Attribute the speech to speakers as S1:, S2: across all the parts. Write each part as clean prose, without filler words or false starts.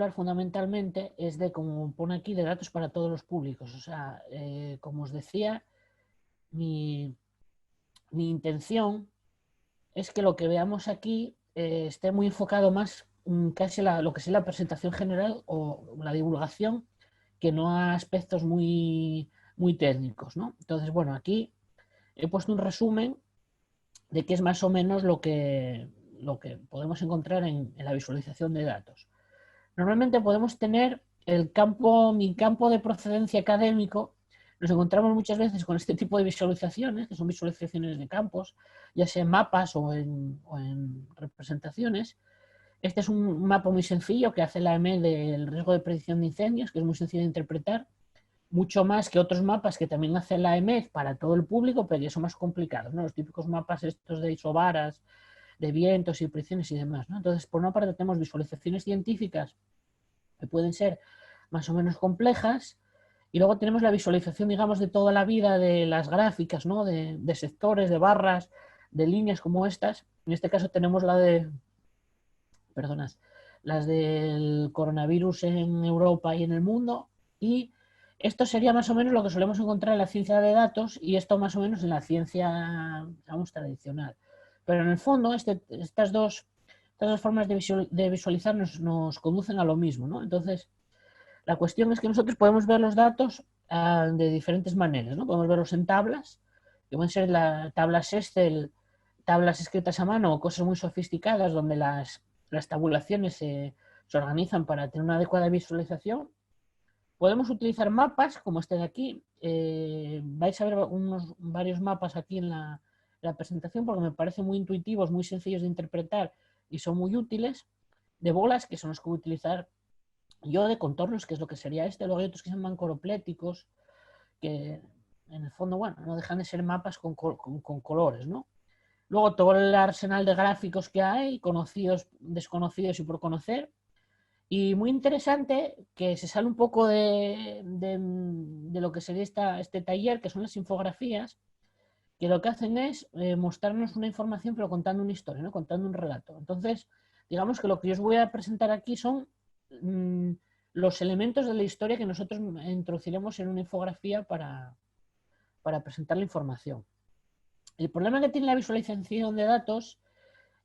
S1: hablar fundamentalmente es de, como pone aquí, de datos para todos los públicos. O sea, como os decía, mi intención es que lo que veamos aquí esté muy enfocado más casi lo que es la presentación general o la divulgación, que no a aspectos muy técnicos, ¿no? Entonces, bueno, aquí he puesto un resumen de qué es más o menos lo que podemos encontrar en la visualización de datos. Normalmente podemos tener mi campo de procedencia académico. Nos encontramos muchas veces con este tipo de visualizaciones, que son visualizaciones de campos, ya sea en mapas o en representaciones. Este es un mapa muy sencillo que hace la EME del riesgo de predicción de incendios, que es muy sencillo de interpretar, mucho más que otros mapas que también hace la EME para todo el público, pero ya son más complicados, ¿no? Los típicos mapas estos de isobaras, de vientos y predicciones y demás, ¿no? Entonces, por una parte tenemos visualizaciones científicas que pueden ser más o menos complejas, y luego tenemos la visualización, digamos, de toda la vida de las gráficas, ¿no? De sectores, de barras, de líneas como estas. En este caso tenemos las del coronavirus en Europa y en el mundo, y esto sería más o menos lo que solemos encontrar en la ciencia de datos, y esto más o menos en la ciencia, digamos, tradicional. Pero en el fondo, estas dos formas de visualizar nos conducen a lo mismo, ¿no? Entonces, la cuestión es que nosotros podemos ver los datos de diferentes maneras, ¿no? Podemos verlos en tablas, que pueden ser tablas Excel, tablas escritas a mano o cosas muy sofisticadas donde las tabulaciones se organizan para tener una adecuada visualización. Podemos utilizar mapas como este de aquí. Vais a ver varios mapas aquí en la presentación porque me parecen muy intuitivos, muy sencillos de interpretar y son muy útiles. De bolas, que son los que voy a utilizar yo, de contornos, que es lo que sería este. Luego hay otros que se llaman coropléticos, que en el fondo, bueno, no dejan de ser mapas con colores, ¿no? Luego todo el arsenal de gráficos que hay, conocidos, desconocidos y por conocer. Y muy interesante, que se sale un poco de lo que sería este taller, que son las infografías, que lo que hacen es mostrarnos una información pero contando una historia, ¿no? Contando un relato. Entonces, digamos que lo que yo os voy a presentar aquí son los elementos de la historia que nosotros introduciremos en una infografía para presentar la información. El problema que tiene la visualización de datos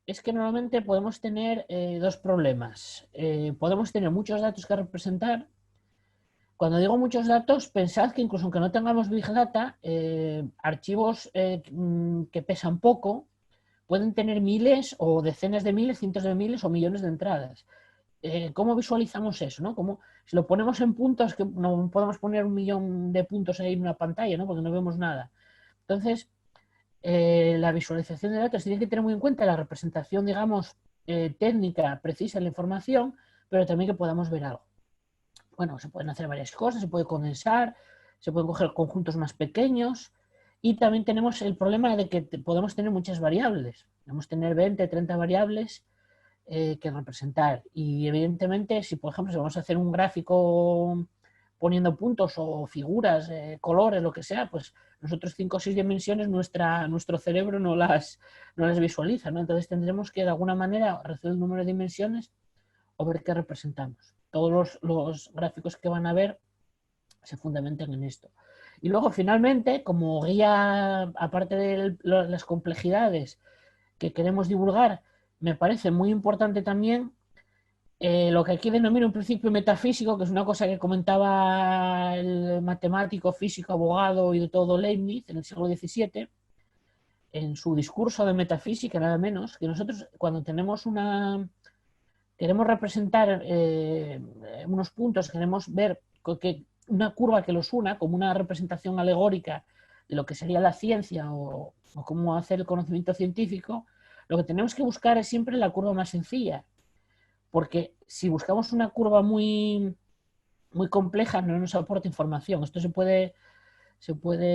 S1: es que normalmente podemos tener dos problemas. Podemos tener muchos datos que representar. Cuando digo muchos datos, pensad que incluso aunque no tengamos Big Data, archivos que pesan poco pueden tener miles o decenas de miles, cientos de miles o millones de entradas. ¿Cómo visualizamos eso? ¿No? Si lo ponemos en puntos, que no podemos poner 1.000.000 de puntos ahí en una pantalla, ¿no? Porque no vemos nada. Entonces, la visualización de datos tiene que tener muy en cuenta la representación, digamos, técnica precisa de la información, pero también que podamos ver algo. Bueno, se pueden hacer varias cosas, se puede condensar, se pueden coger conjuntos más pequeños, y también tenemos el problema de que podemos tener muchas variables. Podemos tener 20, 30 variables que representar. Y evidentemente, si por ejemplo si vamos a hacer un gráfico poniendo puntos o figuras, colores, lo que sea, pues nosotros 5 o 6 dimensiones nuestro cerebro no las visualiza, ¿no? Entonces tendremos que de alguna manera reducir el número de dimensiones o ver qué representamos. Todos los gráficos que van a ver se fundamentan en esto. Y luego finalmente, como guía, aparte de las complejidades que queremos divulgar, me parece muy importante también lo que aquí denomino un principio metafísico, que es una cosa que comentaba el matemático, físico, abogado y de todo Leibniz en el siglo XVII, en su discurso de metafísica, nada menos, que nosotros cuando queremos representar unos puntos, queremos ver que una curva que los una, como una representación alegórica de lo que sería la ciencia o cómo hacer el conocimiento científico, lo que tenemos que buscar es siempre la curva más sencilla. Porque si buscamos una curva muy, muy compleja, no nos aporta información. Esto se puede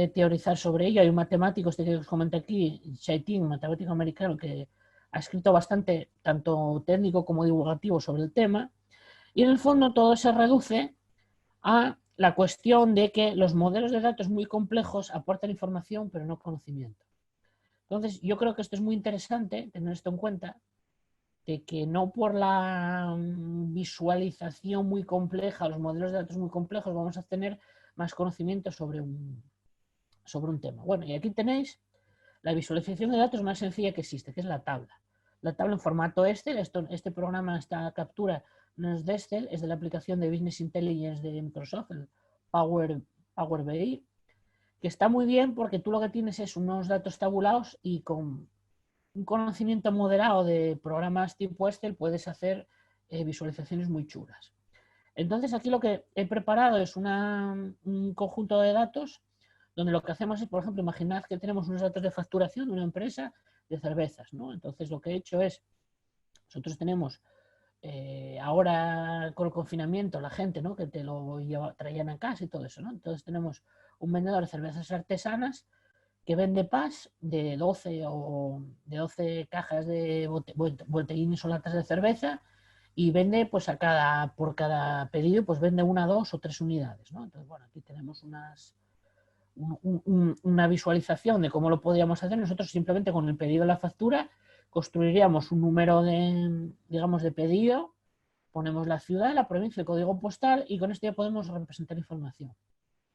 S1: teorizar sobre ello. Hay un matemático, que os comento aquí, Chaitin, un matemático americano, que ha escrito bastante, tanto técnico como divulgativo, sobre el tema. Y en el fondo todo se reduce a la cuestión de que los modelos de datos muy complejos aportan información, pero no conocimiento. Entonces, yo creo que esto es muy interesante, tener esto en cuenta, de que no por la visualización muy compleja, los modelos de datos muy complejos, vamos a tener más conocimiento sobre un tema. Bueno, y aquí tenéis la visualización de datos más sencilla que existe, que es la tabla. La tabla en formato Excel. Este programa, esta captura, no es de Excel, es de la aplicación de Business Intelligence de Microsoft, el Power BI, que está muy bien porque tú lo que tienes es unos datos tabulados y con un conocimiento moderado de programas tipo Excel puedes hacer visualizaciones muy chulas. Entonces aquí lo que he preparado es un conjunto de datos donde lo que hacemos es, por ejemplo, imaginad que tenemos unos datos de facturación de una empresa de cervezas, ¿no? Entonces lo que he hecho es, nosotros tenemos ahora con el confinamiento la gente, ¿no?, que te lo traían a casa y todo eso, ¿no? Entonces tenemos un vendedor de cervezas artesanas que vende packs de 12 cajas de botellines o latas de cerveza y vende pues por cada pedido pues vende 1, 2 o 3 unidades, ¿no? Entonces, bueno, aquí tenemos una visualización de cómo lo podríamos hacer. Nosotros simplemente con el pedido de la factura construiríamos un número de, digamos, de pedido, ponemos la ciudad, la provincia, el código postal y con esto ya podemos representar información.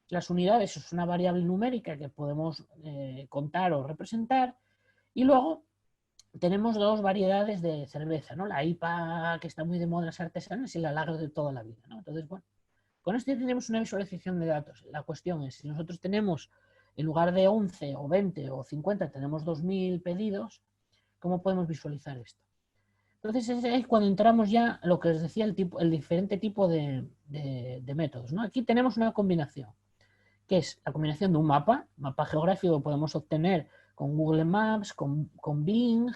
S1: Las unidades es una variable numérica que podemos contar o representar y luego tenemos dos variedades de cerveza, ¿no? La IPA, que está muy de moda en las artesanas, y la lager de toda la vida, ¿no? Entonces, bueno, con esto ya tenemos una visualización de datos. La cuestión es, si nosotros tenemos, en lugar de 11 o 20 o 50, tenemos 2000 pedidos, ¿cómo podemos visualizar esto? Entonces es cuando entramos ya a lo que os decía, el diferente tipo de métodos, ¿no? Aquí tenemos una combinación, que es la combinación de un mapa geográfico que podemos obtener con Google Maps, con Bing,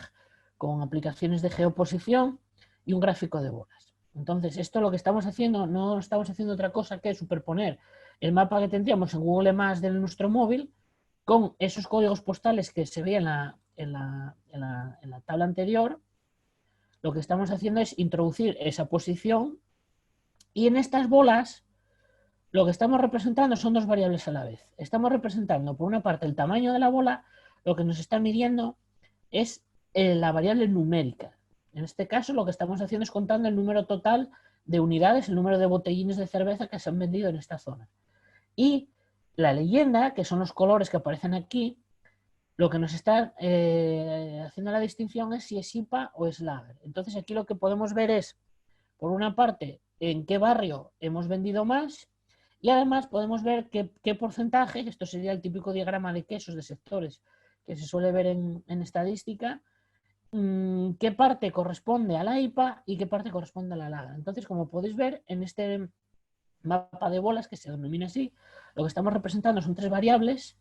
S1: con aplicaciones de geoposición y un gráfico de bolas. Entonces, esto lo que estamos haciendo, no estamos haciendo otra cosa que superponer el mapa que tendríamos en Google Maps de nuestro móvil con esos códigos postales que se veían en la tabla anterior. Lo que estamos haciendo es introducir esa posición y en estas bolas lo que estamos representando son dos variables a la vez. Estamos representando, por una parte, el tamaño de la bola. Lo que nos está midiendo es la variable numérica. En este caso, lo que estamos haciendo es contando el número total de unidades, el número de botellines de cerveza que se han vendido en esta zona. Y la leyenda, que son los colores que aparecen aquí, lo que nos está haciendo la distinción es si es IPA o es lager. Entonces, aquí lo que podemos ver es, por una parte, en qué barrio hemos vendido más. Y además podemos ver qué porcentaje, esto sería el típico diagrama de quesos de sectores que se suele ver en estadística, qué parte corresponde a la IPA y qué parte corresponde a la lager. Entonces, como podéis ver en este mapa de bolas, que se denomina así, lo que estamos representando son tres variables,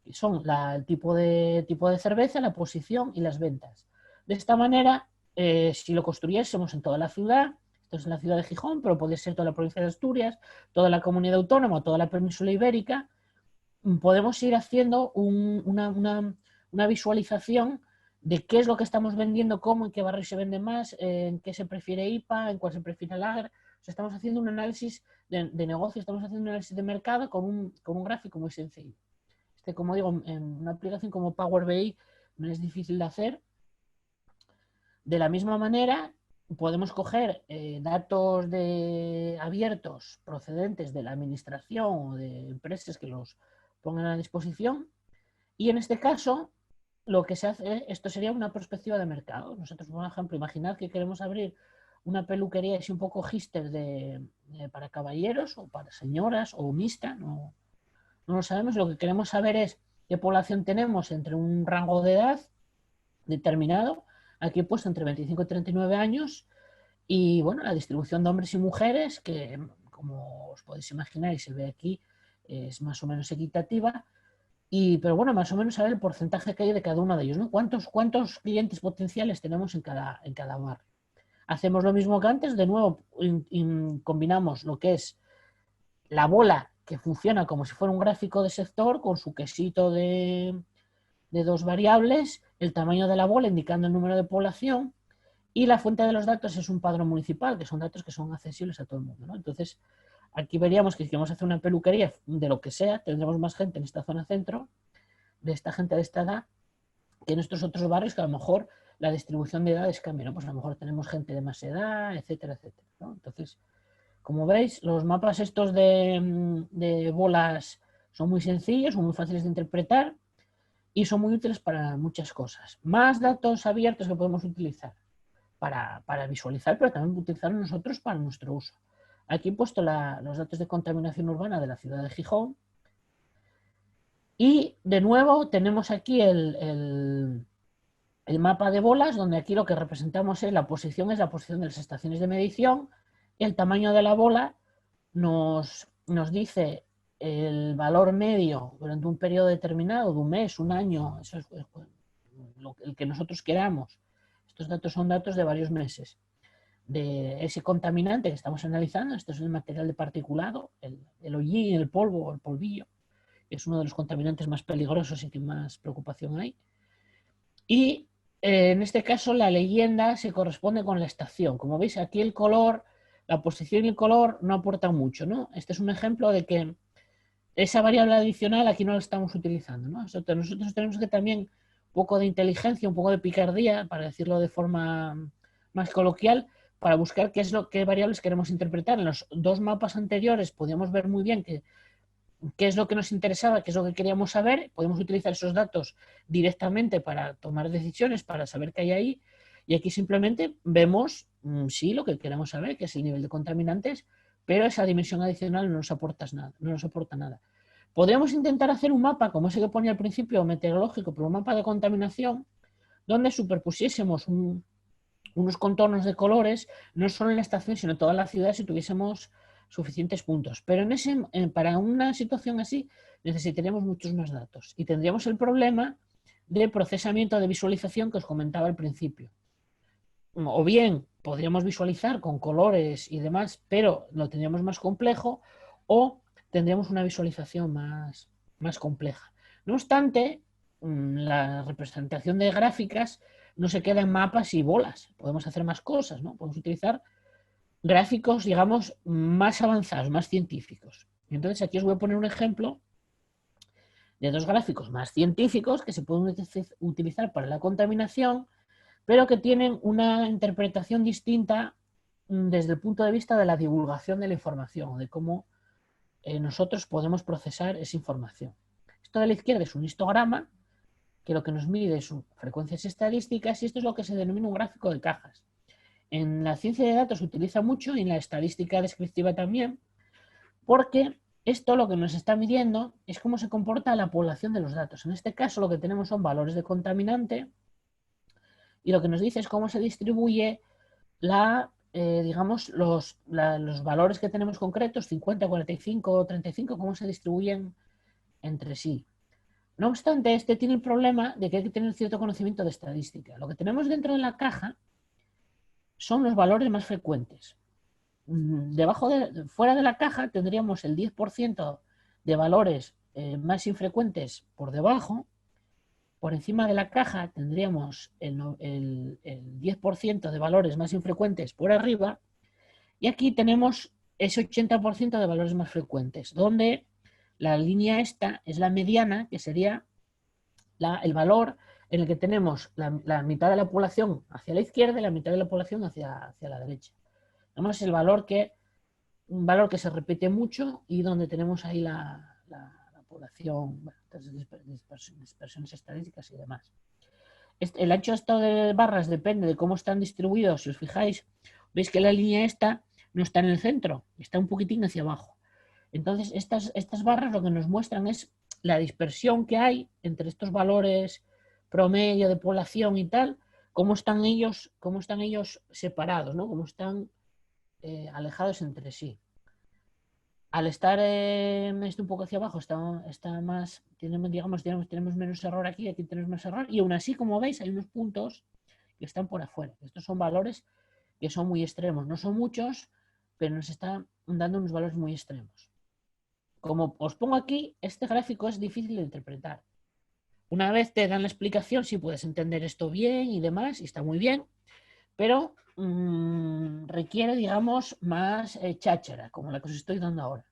S1: que son el tipo de cerveza, la posición y las ventas. De esta manera, si lo construyésemos en toda la ciudad, esto es en la ciudad de Gijón, pero puede ser toda la provincia de Asturias, toda la comunidad autónoma, toda la península ibérica, podemos ir haciendo una visualización de qué es lo que estamos vendiendo, cómo, en qué barrio se vende más, en qué se prefiere IPA, en cuál se prefiere lager. O sea, estamos haciendo un análisis de negocio, estamos haciendo un análisis de mercado con un gráfico muy sencillo. Como digo, en una aplicación como Power BI no es difícil de hacer. De la misma manera, podemos coger datos abiertos procedentes de la administración o de empresas que los pongan a disposición y en este caso lo que se hace, esto sería una perspectiva de mercado. Nosotros, por ejemplo, imaginad que queremos abrir una peluquería así un poco hipster para caballeros o para señoras o mixta, no lo sabemos. Lo que queremos saber es qué población tenemos entre un rango de edad determinado. Aquí he puesto entre 25 y 39 años y bueno, la distribución de hombres y mujeres, que como os podéis imaginar y se ve aquí, es más o menos equitativa. Pero bueno, más o menos saber el porcentaje que hay de cada uno de ellos, ¿no? ¿Cuántos clientes potenciales tenemos en cada barrio? Hacemos lo mismo que antes, de nuevo combinamos lo que es la bola, que funciona como si fuera un gráfico de sector, con su quesito de dos variables, el tamaño de la bola indicando el número de población, y la fuente de los datos es un padrón municipal, que son datos que son accesibles a todo el mundo, ¿no? Entonces, aquí veríamos que si queremos hacer una peluquería de lo que sea, tendremos más gente en esta zona centro, de esta gente de esta edad, que en estos otros barrios, que a lo mejor la distribución de edades cambia, ¿no? Pues a lo mejor tenemos gente de más edad, etcétera, etcétera, ¿no? Entonces, como veis, los mapas estos de bolas son muy sencillos, son muy fáciles de interpretar y son muy útiles para muchas cosas. Más datos abiertos que podemos utilizar para visualizar, pero también utilizar nosotros para nuestro uso. Aquí he puesto los datos de contaminación urbana de la ciudad de Gijón. Y de nuevo tenemos aquí el mapa de bolas, donde aquí lo que representamos es la posición de las estaciones de medición. El tamaño de la bola nos dice el valor medio durante un periodo determinado, de un mes, un año, eso es el que nosotros queramos. Estos datos son datos de varios meses. De ese contaminante que estamos analizando, esto es el material de particulado, el hollín, el polvo, el polvillo, que es uno de los contaminantes más peligrosos y que más preocupación hay. Y en este caso la leyenda se corresponde con la estación. Como veis, aquí el color, la posición y el color no aportan mucho, ¿no? Este es un ejemplo de que esa variable adicional aquí no la estamos utilizando, ¿no? Nosotros tenemos que también un poco de inteligencia, un poco de picardía, para decirlo de forma más coloquial, para buscar qué variables queremos interpretar. En los dos mapas anteriores podíamos ver muy bien qué es lo que nos interesaba, qué es lo que queríamos saber. Podemos utilizar esos datos directamente para tomar decisiones, para saber qué hay ahí. Y aquí simplemente vemos, sí, lo que queramos saber, que es el nivel de contaminantes, pero esa dimensión adicional no nos aporta nada. Podríamos intentar hacer un mapa, como ese que ponía al principio, meteorológico, pero un mapa de contaminación, donde superpusiésemos unos contornos de colores, no solo en la estación, sino en toda la ciudad, si tuviésemos suficientes puntos. Pero para una situación así necesitaríamos muchos más datos y tendríamos el problema de procesamiento de visualización que os comentaba al principio. O bien podríamos visualizar con colores y demás, pero lo tendríamos más complejo, o tendríamos una visualización más compleja. No obstante, la representación de gráficas no se queda en mapas y bolas. Podemos hacer más cosas, ¿no? Podemos utilizar gráficos, digamos, más avanzados, más científicos. Y entonces aquí os voy a poner un ejemplo de dos gráficos más científicos que se pueden utilizar para la contaminación, pero que tienen una interpretación distinta desde el punto de vista de la divulgación de la información, de cómo nosotros podemos procesar esa información. Esto de la izquierda es un histograma, que lo que nos mide son frecuencias estadísticas, y esto es lo que se denomina un gráfico de cajas. En la ciencia de datos se utiliza mucho y en la estadística descriptiva también, porque esto lo que nos está midiendo es cómo se comporta la población de los datos. En este caso lo que tenemos son valores de contaminante y lo que nos dice es cómo se distribuye digamos, los valores que tenemos concretos, 50, 45, 35, cómo se distribuyen entre sí. No obstante, este tiene el problema de que hay que tener cierto conocimiento de estadística. Lo que tenemos dentro de la caja son los valores más frecuentes. Fuera de la caja tendríamos el 10% de valores más infrecuentes por debajo. Por encima de la caja tendríamos el 10% de valores más infrecuentes por arriba. Y aquí tenemos ese 80% de valores más frecuentes, donde la línea esta es la mediana, que sería el valor en el que tenemos la mitad de la población hacia la izquierda y la mitad de la población hacia la derecha. Además, un valor que se repite mucho y donde tenemos ahí la población, dispersiones estadísticas y demás. El ancho de barras depende de cómo están distribuidos. Si os fijáis, veis que la línea esta no está en el centro, está un poquitín hacia abajo. Entonces, estas barras lo que nos muestran es la dispersión que hay entre estos valores promedio de población y tal, cómo están ellos separados, ¿no? Cómo están alejados entre sí. Al estar un poco hacia abajo, está más, tenemos menos error aquí tenemos más error, y aún así, como veis, hay unos puntos que están por afuera. Estos son valores que son muy extremos, no son muchos, pero nos están dando unos valores muy extremos. Como os pongo aquí, este gráfico es difícil de interpretar. Una vez te dan la explicación, sí puedes entender esto bien y demás, y está muy bien, pero requiere, digamos, más cháchara, como la que os estoy dando ahora.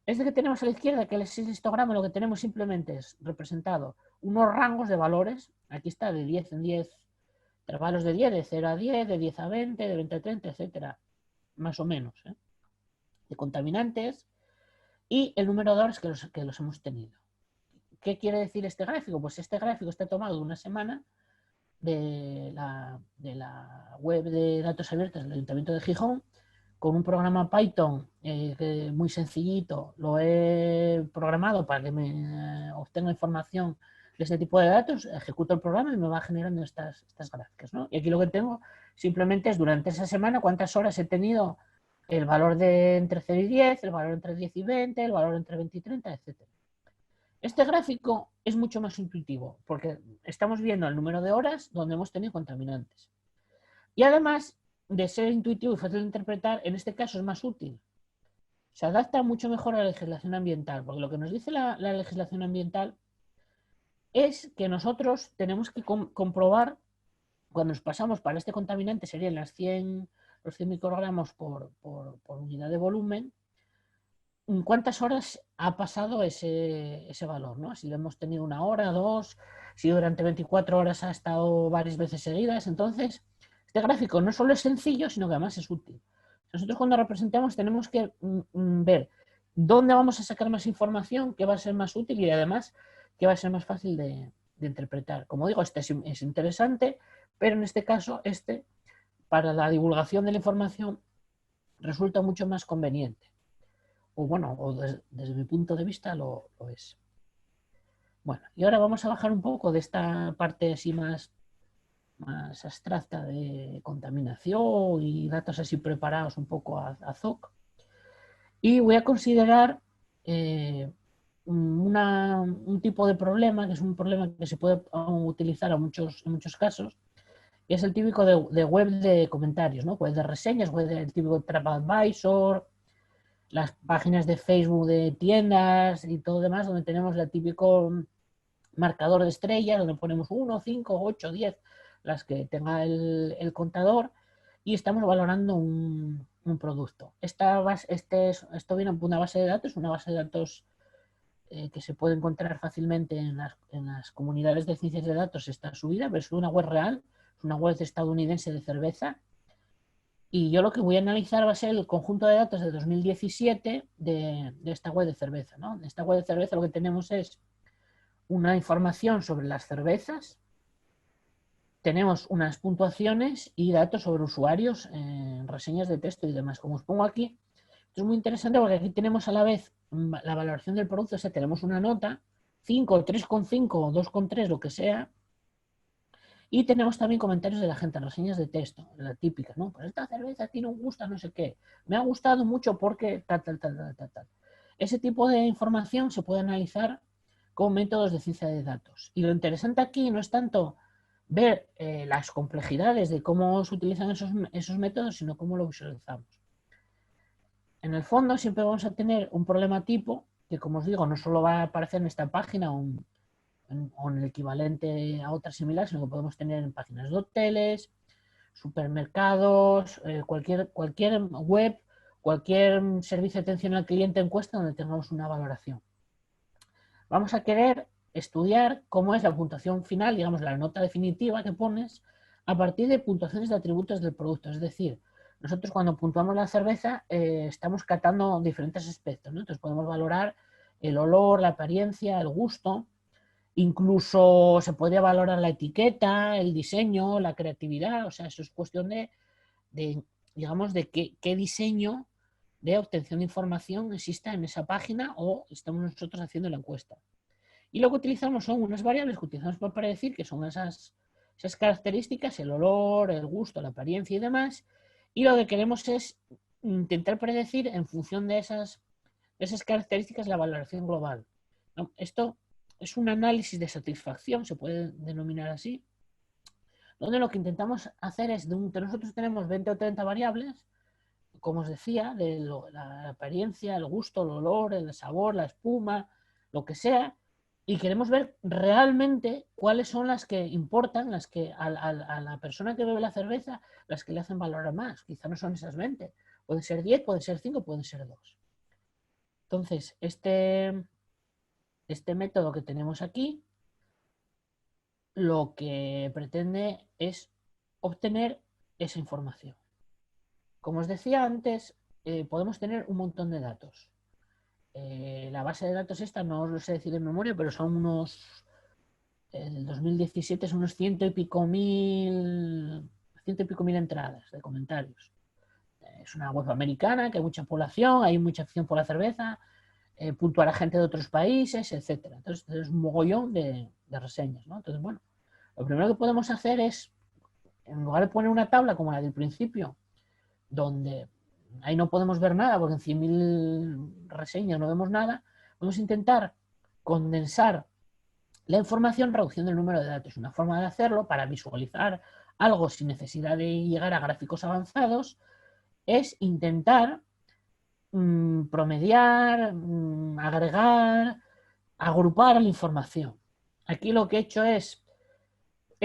S1: Este que tenemos a la izquierda, que es el histograma, lo que tenemos simplemente es representado unos rangos de valores. Aquí está de 10 en 10 intervalos de 10, de 0 a 10, de 10 a 20, de 20 a 30, etcétera, más o menos, de contaminantes, y el número de horas que los hemos tenido. ¿Qué quiere decir este gráfico? Pues este gráfico está tomado de una semana de la web de datos abiertos del Ayuntamiento de Gijón, con un programa Python muy sencillito. Lo he programado para que me obtenga información de este tipo de datos, ejecuto el programa y me va generando estas gráficas, ¿no? Y aquí lo que tengo simplemente es durante esa semana cuántas horas he tenido, el valor de entre 0 y 10, el valor entre 10 y 20, el valor entre 20 y 30, etc. Este gráfico es mucho más intuitivo porque estamos viendo el número de horas donde hemos tenido contaminantes. Y además de ser intuitivo y fácil de interpretar, en este caso es más útil. Se adapta mucho mejor a la legislación ambiental, porque lo que nos dice la legislación ambiental es que nosotros tenemos que comprobar, cuando nos pasamos para este contaminante, serían los 100 microgramos por unidad de volumen, cuántas horas ha pasado ese valor, ¿no? Si lo hemos tenido una hora, dos, si durante 24 horas ha estado varias veces seguidas. Entonces, este gráfico no solo es sencillo, sino que además es útil. Nosotros cuando representamos tenemos que ver dónde vamos a sacar más información, qué va a ser más útil y además qué va a ser más fácil de interpretar. Como digo, este es interesante, pero en este caso, para la divulgación de la información resulta mucho más conveniente. O bueno, desde mi punto de vista lo es. Bueno, y ahora vamos a bajar un poco de esta parte así más abstracta de contaminación y datos así preparados un poco a ZOC. Y voy a considerar un tipo de problema, que es un problema que se puede utilizar en muchos casos, y es el típico de web de comentarios, ¿no? Web de reseñas, web del típico TripAdvisor, las páginas de Facebook de tiendas y todo demás, donde tenemos el típico marcador de estrellas, donde ponemos 1, 5, 8, 10, las que tenga el contador, y estamos valorando un producto. Esto viene de una base de datos que se puede encontrar fácilmente en las comunidades de ciencias de datos, está subida, pero es una web real, es una web estadounidense de cerveza. Y yo lo que voy a analizar va a ser el conjunto de datos de 2017 de esta web de cerveza, ¿no? En esta web de cerveza lo que tenemos es una información sobre las cervezas, tenemos unas puntuaciones y datos sobre usuarios, reseñas de texto y demás. Como os pongo aquí, esto es muy interesante porque aquí tenemos a la vez la valoración del producto, o sea, tenemos una nota, 5, 3,5 o 2,3, lo que sea. Y tenemos también comentarios de la gente, reseñas de texto, la típica, ¿no? Pues esta cerveza tiene un gusto, no sé qué. Me ha gustado mucho porque tal. Ese tipo de información se puede analizar con métodos de ciencia de datos. Y lo interesante aquí no es tanto ver las complejidades de cómo se utilizan esos métodos, sino cómo lo visualizamos. En el fondo siempre vamos a tener un problema tipo que, como os digo, no solo va a aparecer en esta página o en el equivalente a otras similares, sino que podemos tener en páginas de hoteles, supermercados, cualquier web, cualquier servicio de atención al cliente en cuesta donde tengamos una valoración. Vamos a querer estudiar cómo es la puntuación final, digamos, la nota definitiva que pones a partir de puntuaciones de atributos del producto. Es decir, nosotros cuando puntuamos la cerveza estamos catando diferentes aspectos, ¿no? Entonces podemos valorar el olor, la apariencia, el gusto. Incluso se puede valorar la etiqueta, el diseño, la creatividad, o sea, eso es cuestión digamos, de qué diseño de obtención de información exista en esa página o estamos nosotros haciendo la encuesta. Y lo que utilizamos son unas variables que utilizamos para predecir, que son esas características, el olor, el gusto, la apariencia y demás, y lo que queremos es intentar predecir en función de esas características la valoración global, ¿no? Esto es un análisis de satisfacción, se puede denominar así, donde lo que intentamos hacer es, nosotros tenemos 20 o 30 variables, como os decía, la apariencia, el gusto, el olor, el sabor, la espuma, lo que sea, y queremos ver realmente cuáles son las que importan, las que a la persona que bebe la cerveza, las que le hacen valorar más. Quizá no son esas 20, pueden ser 10, pueden ser 5, pueden ser 2. Entonces, este método que tenemos aquí lo que pretende es obtener esa información. Como os decía antes, podemos tener un montón de datos. La base de datos esta no os lo sé decir de memoria, pero son unos... El 2017 son unos ciento y pico mil entradas de comentarios. Es una web americana, que hay mucha población, hay mucha afición por la cerveza, puntuar a gente de otros países, etcétera. Entonces es un mogollón de reseñas, ¿no? Entonces, bueno, lo primero que podemos hacer es, en lugar de poner una tabla como la del principio, donde ahí no podemos ver nada, porque en 100.000 reseñas no vemos nada, vamos a intentar condensar la información reduciendo el número de datos. Una forma de hacerlo para visualizar algo sin necesidad de llegar a gráficos avanzados es intentar promediar, agregar, agrupar la información. Aquí lo que he hecho es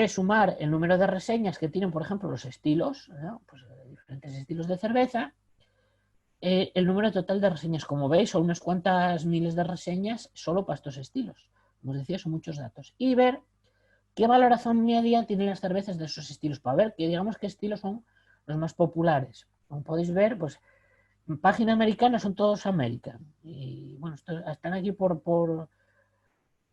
S1: sumar el número de reseñas que tienen, por ejemplo, los estilos, ¿no? Pues, diferentes estilos de cerveza, el número total de reseñas. Como veis, son unas cuantas miles de reseñas solo para estos estilos. Como os decía, son muchos datos. Y ver qué valoración media tienen las cervezas de esos estilos, para ver que, digamos, qué estilos son los más populares. Como podéis ver, pues en página americana son todos American. Y bueno, están aquí por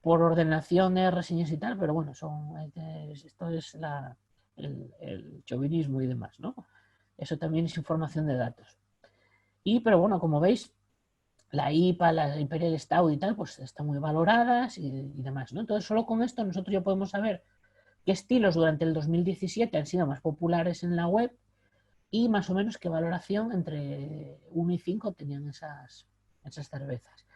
S1: ordenación de reseñas y tal, pero bueno, esto es el chauvinismo y demás, ¿no? Eso también es información de datos. Pero bueno, como veis, la IPA, la Imperial Stout y tal, pues están muy valoradas y demás, ¿no? Entonces, solo con esto nosotros ya podemos saber qué estilos durante el 2017 han sido más populares en la web y más o menos qué valoración entre 1 y 5 tenían esas cervezas.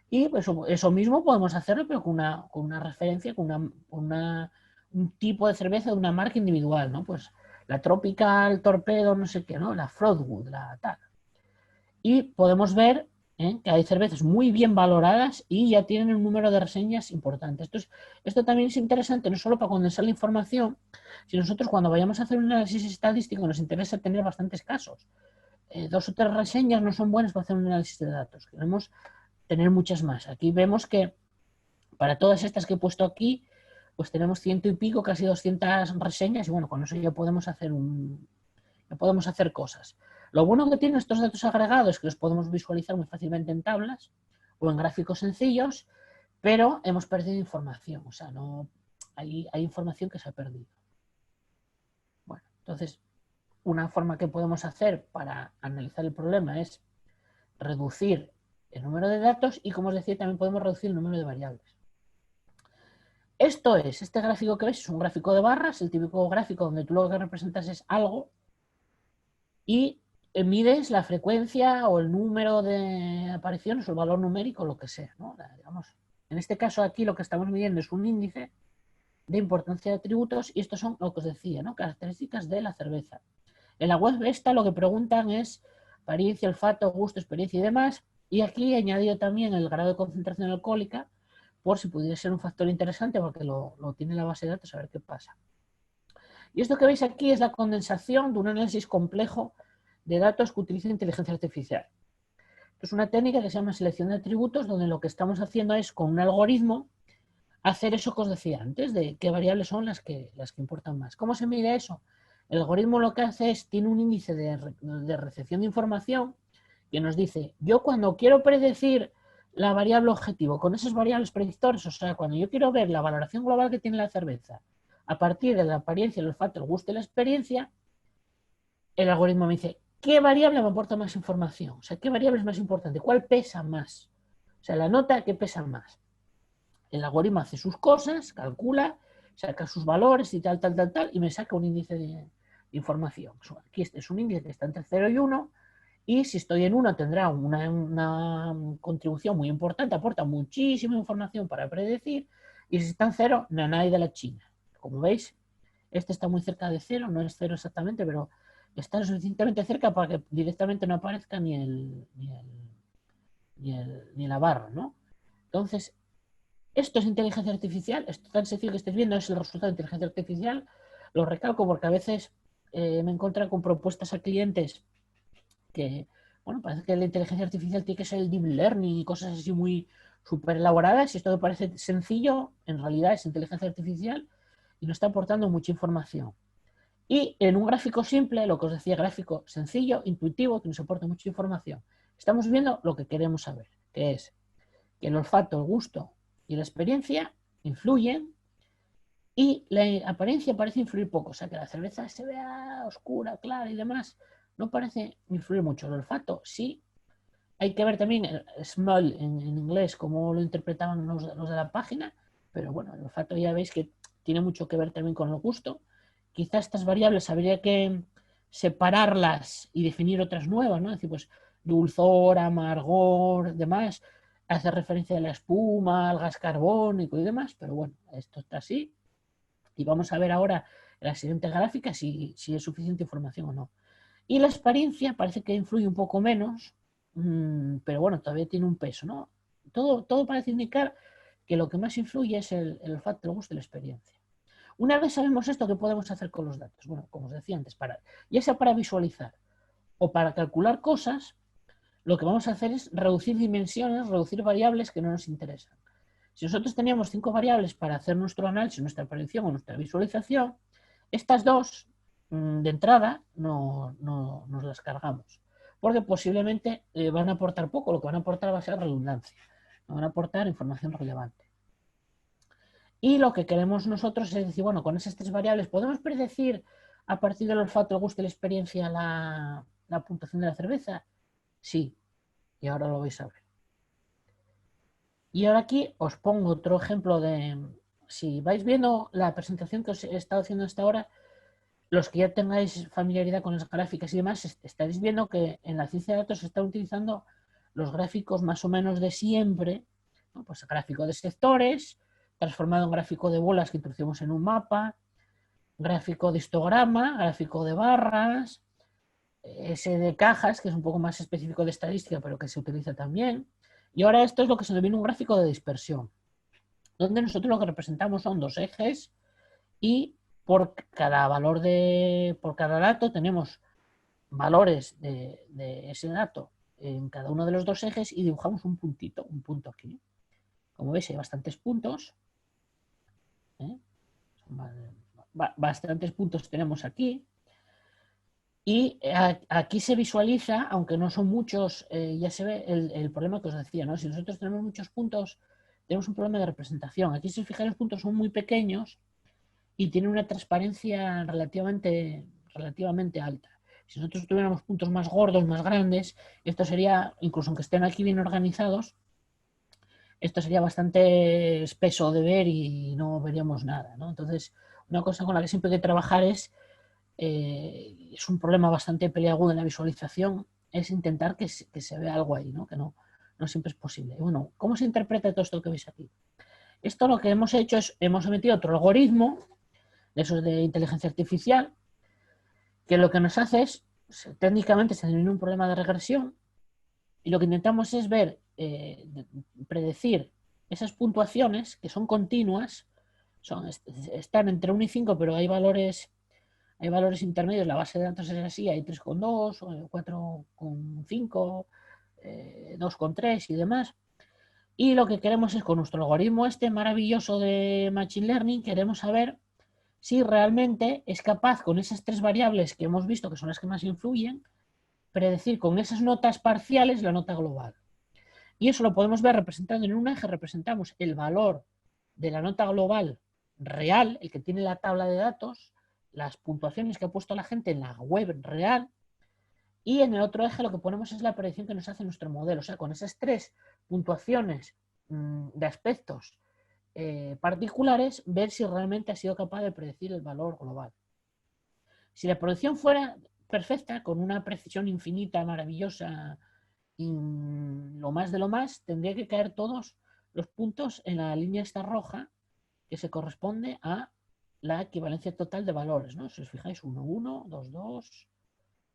S1: Y pues eso mismo podemos hacerlo, pero con una referencia, con un tipo de cerveza de una marca individual, ¿no? Pues la Tropical Torpedo, no sé qué, ¿no? La Frostwood, la tal. Y podemos ver que hay cervezas muy bien valoradas y ya tienen un número de reseñas importante. Esto también es interesante, no solo para condensar la información, sino nosotros cuando vayamos a hacer un análisis estadístico nos interesa tener bastantes casos. 2 o 3 reseñas no son buenas para hacer un análisis de datos. Queremos tener muchas más. Aquí vemos que para todas estas que he puesto aquí, pues tenemos 100 y pico, casi 200 reseñas y bueno, con eso ya podemos hacer cosas. Lo bueno que tienen estos datos agregados es que los podemos visualizar muy fácilmente en tablas o en gráficos sencillos, pero hemos perdido información, o sea, no hay información que se ha perdido. Bueno, entonces, una forma que podemos hacer para analizar el problema es reducir el número de datos y, como os decía, también podemos reducir el número de variables. Este gráfico que veis es un gráfico de barras, el típico gráfico donde tú lo que representas es algo y mides la frecuencia o el número de apariciones o el valor numérico, lo que sea, ¿no? Digamos, en este caso aquí lo que estamos midiendo es un índice de importancia de atributos y estos son lo que os decía, ¿no? Características de la cerveza. En la web esta lo que preguntan es apariencia, olfato, gusto, experiencia y demás. Y aquí he añadido también el grado de concentración alcohólica por si pudiera ser un factor interesante porque lo tiene la base de datos a ver qué pasa. Y esto que veis aquí es la condensación de un análisis complejo de datos que utiliza inteligencia artificial. Esto es una técnica que se llama selección de atributos, donde lo que estamos haciendo es, con un algoritmo, hacer eso que os decía antes, de qué variables son las que importan más. ¿Cómo se mide eso? El algoritmo lo que hace es, tiene un índice de recepción de información que nos dice, yo cuando quiero predecir la variable objetivo con esas variables predictores, o sea, cuando yo quiero ver la valoración global que tiene la cerveza a partir de la apariencia, el olfato, el gusto y la experiencia, el algoritmo me dice, ¿qué variable me aporta más información? O sea, ¿qué variable es más importante? ¿Cuál pesa más? O sea, la nota que pesa más. El algoritmo hace sus cosas, calcula, saca sus valores y tal, y me saca un índice de información. Aquí este es un índice que está entre 0 y 1, y si estoy en 1 tendrá una contribución muy importante, aporta muchísima información para predecir, y si está en 0, nanay de la China. Como veis, este está muy cerca de 0, no es 0 exactamente, pero está lo suficientemente cerca para que directamente no aparezca ni la barra, ¿no? Entonces, esto es inteligencia artificial, esto tan sencillo que estés viendo es el resultado de inteligencia artificial. Lo recalco porque a veces me encuentro con propuestas a clientes que, bueno, parece que la inteligencia artificial tiene que ser el deep learning y cosas así muy súper elaboradas, y esto me parece sencillo, en realidad es inteligencia artificial y nos está aportando mucha información. Y en un gráfico simple, lo que os decía, gráfico sencillo, intuitivo, que nos aporta mucha información, estamos viendo lo que queremos saber, que es que el olfato, el gusto y la experiencia influyen y la apariencia parece influir poco, o sea, que la cerveza se vea oscura, clara y demás, no parece influir mucho. El olfato sí, hay que ver también el smell en inglés, cómo lo interpretaban los de la página, pero bueno, el olfato ya veis que tiene mucho que ver también con el gusto. Quizá estas variables habría que separarlas y definir otras nuevas, ¿no? Es decir, pues dulzor, amargor, demás, hace referencia a la espuma, al gas carbónico y demás, pero bueno, esto está así. Y vamos a ver ahora en la siguiente gráfica si es suficiente información o no. Y la experiencia parece que influye un poco menos, pero bueno, todavía tiene un peso, ¿no? Todo parece indicar que lo que más influye es el olfato, el gusto y la experiencia. Una vez sabemos esto, ¿qué podemos hacer con los datos? Bueno, como os decía antes, ya sea para visualizar o para calcular cosas, lo que vamos a hacer es reducir dimensiones, reducir variables que no nos interesan. Si nosotros teníamos 5 variables para hacer nuestro análisis, nuestra predicción o nuestra visualización, estas dos de entrada no nos las cargamos, porque posiblemente van a aportar poco, lo que van a aportar va a ser redundancia, no van a aportar información relevante. Y lo que queremos nosotros es decir, bueno, con esas 3 variables, ¿podemos predecir a partir del olfato, el gusto y la experiencia la puntuación de la cerveza? Sí, y ahora lo vais a ver. Y ahora aquí os pongo otro ejemplo de, si vais viendo la presentación que os he estado haciendo hasta ahora, los que ya tengáis familiaridad con las gráficas y demás, estaréis viendo que en la ciencia de datos se están utilizando los gráficos más o menos de siempre, ¿no? Pues gráfico de sectores, transformado en gráfico de bolas que introducimos en un mapa, gráfico de histograma, gráfico de barras, ese de cajas, que es un poco más específico de estadística, pero que se utiliza también. Y ahora esto es lo que se denomina un gráfico de dispersión, donde nosotros lo que representamos son 2 ejes y por cada por cada dato tenemos valores de ese dato en cada uno de los 2 ejes y dibujamos un puntito, un punto aquí. Como veis hay bastantes puntos, ¿eh? Bastantes puntos tenemos aquí. Y aquí se visualiza, aunque no son muchos, ya se ve el problema que os decía, ¿no? Si nosotros tenemos muchos puntos, tenemos un problema de representación. Aquí, si os fijáis, los puntos son muy pequeños y tienen una transparencia relativamente alta. Si nosotros tuviéramos puntos más gordos, más grandes, esto sería, incluso aunque estén aquí bien organizados, esto sería bastante espeso de ver y no veríamos nada, ¿no? Entonces, una cosa con la que siempre hay que trabajar es un problema bastante peliagudo en la visualización, es intentar que se vea algo ahí, ¿no? Que no siempre es posible. Bueno, ¿cómo se interpreta todo esto que veis aquí? Esto lo que hemos hecho es, hemos metido otro algoritmo, de esos de inteligencia artificial, que lo que nos hace es, técnicamente se denomina un problema de regresión, y lo que intentamos es ver, predecir esas puntuaciones que son continuas, están entre 1 y 5, pero hay valores intermedios, la base de datos es así, hay 3,2, 4,5, 2,3 y demás. Y lo que queremos es, con nuestro algoritmo este maravilloso de Machine Learning, queremos saber si realmente es capaz, con esas 3 variables que hemos visto, que son las que más influyen, predecir con esas notas parciales la nota global. Y eso lo podemos ver representando en un eje, representamos el valor de la nota global real, el que tiene la tabla de datos, las puntuaciones que ha puesto la gente en la web real, y en el otro eje lo que ponemos es la predicción que nos hace nuestro modelo. O sea, con esas 3 puntuaciones de aspectos particulares, ver si realmente ha sido capaz de predecir el valor global. Si la predicción fuera perfecta, con una precisión infinita, maravillosa, y lo más de lo más, tendría que caer todos los puntos en la línea esta roja, que se corresponde a la equivalencia total de valores, ¿no? Si os fijáis, 1, 1, 2, 2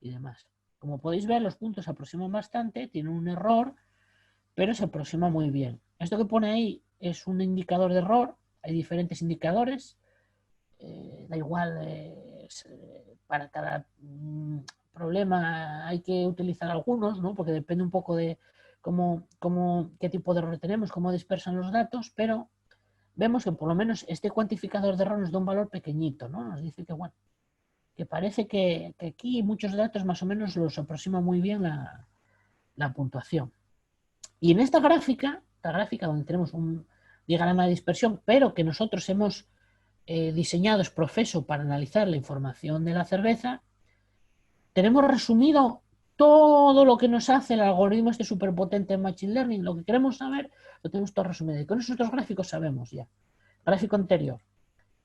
S1: y demás. Como podéis ver, los puntos se aproximan bastante, tienen un error, pero se aproxima muy bien. Esto que pone ahí es un indicador de error, hay diferentes indicadores, da igual, para cada problema hay que utilizar algunos, ¿no? Porque depende un poco de qué tipo de error tenemos, cómo dispersan los datos, pero vemos que por lo menos este cuantificador de error nos da un valor pequeñito, ¿no? Nos dice que, bueno, que parece que aquí muchos datos más o menos los aproxima muy bien la puntuación. Y en esta gráfica donde tenemos un diagrama de dispersión, pero que nosotros hemos diseñado es profeso para analizar la información de la cerveza, tenemos resumido todo lo que nos hace el algoritmo este superpotente en Machine Learning. Lo que queremos saber lo tenemos todo resumido. Y con esos otros gráficos sabemos ya. Gráfico anterior.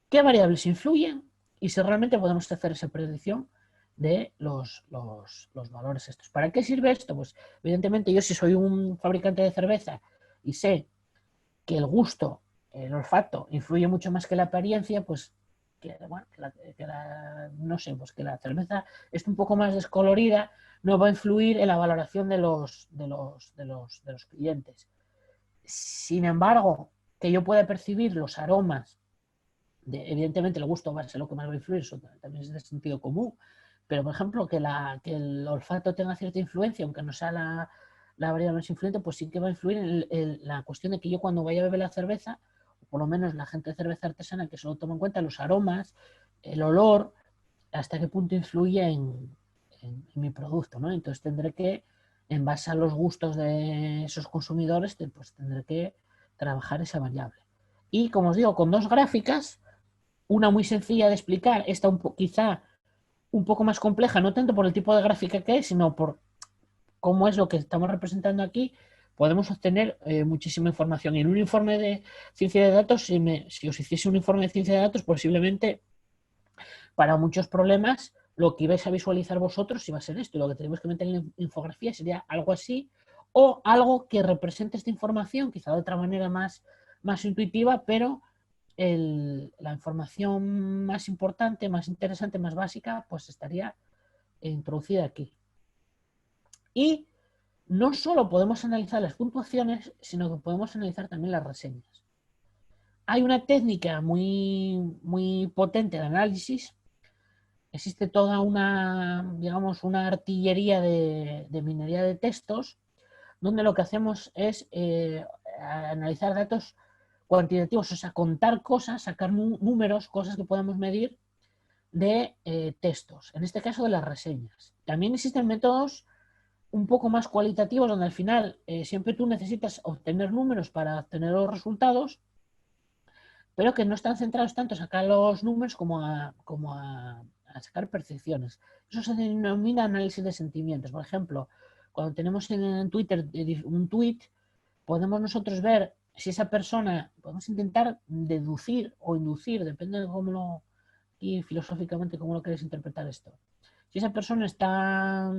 S1: ¿Qué variables influyen? Y si realmente podemos hacer esa predicción de los valores estos. ¿Para qué sirve esto? Pues evidentemente yo, si soy un fabricante de cerveza y sé que el gusto, el olfato, influye mucho más que la apariencia, pues no sé, pues que la cerveza esté un poco más descolorida no va a influir en la valoración de los clientes. Sin embargo, que yo pueda percibir los aromas, evidentemente el gusto va a ser lo que más va a influir, eso también es de sentido común, pero por ejemplo que el olfato tenga cierta influencia, aunque no sea la variable más influyente, pues sí que va a influir en la cuestión de que yo, cuando vaya a beber la cerveza, o por lo menos la gente de cerveza artesana, que solo toma en cuenta los aromas, el olor, hasta qué punto influye en mi producto, ¿no? Entonces tendré que, en base a los gustos de esos consumidores, pues tendré que trabajar esa variable. Y como os digo, con dos gráficas, una muy sencilla de explicar, esta quizá un poco más compleja, no tanto por el tipo de gráfica que es, sino por cómo es lo que estamos representando aquí. Podemos obtener muchísima información. Y en un informe de ciencia de datos, si os hiciese un informe de ciencia de datos, posiblemente para muchos problemas lo que ibais a visualizar vosotros iba a ser esto, y lo que tenemos que meter en la infografía sería algo así, o algo que represente esta información, quizá de otra manera más intuitiva, pero la información más importante, más interesante, más básica, pues estaría introducida aquí. Y no solo podemos analizar las puntuaciones, sino que podemos analizar también las reseñas. Hay una técnica muy potente de análisis. Existe toda digamos, una artillería de minería de textos, donde lo que hacemos es analizar datos cuantitativos, o sea, contar cosas, sacar números, cosas que podamos medir de textos, en este caso de las reseñas. También existen métodos un poco más cualitativos, donde al final siempre tú necesitas obtener números para obtener los resultados, pero que no están centrados tanto en sacar los números como a sacar percepciones. Eso se denomina análisis de sentimientos. Por ejemplo, cuando tenemos en Twitter un tweet, podemos nosotros ver si esa persona, podemos intentar deducir o inducir, depende de y filosóficamente cómo lo queréis interpretar esto. Si esa persona está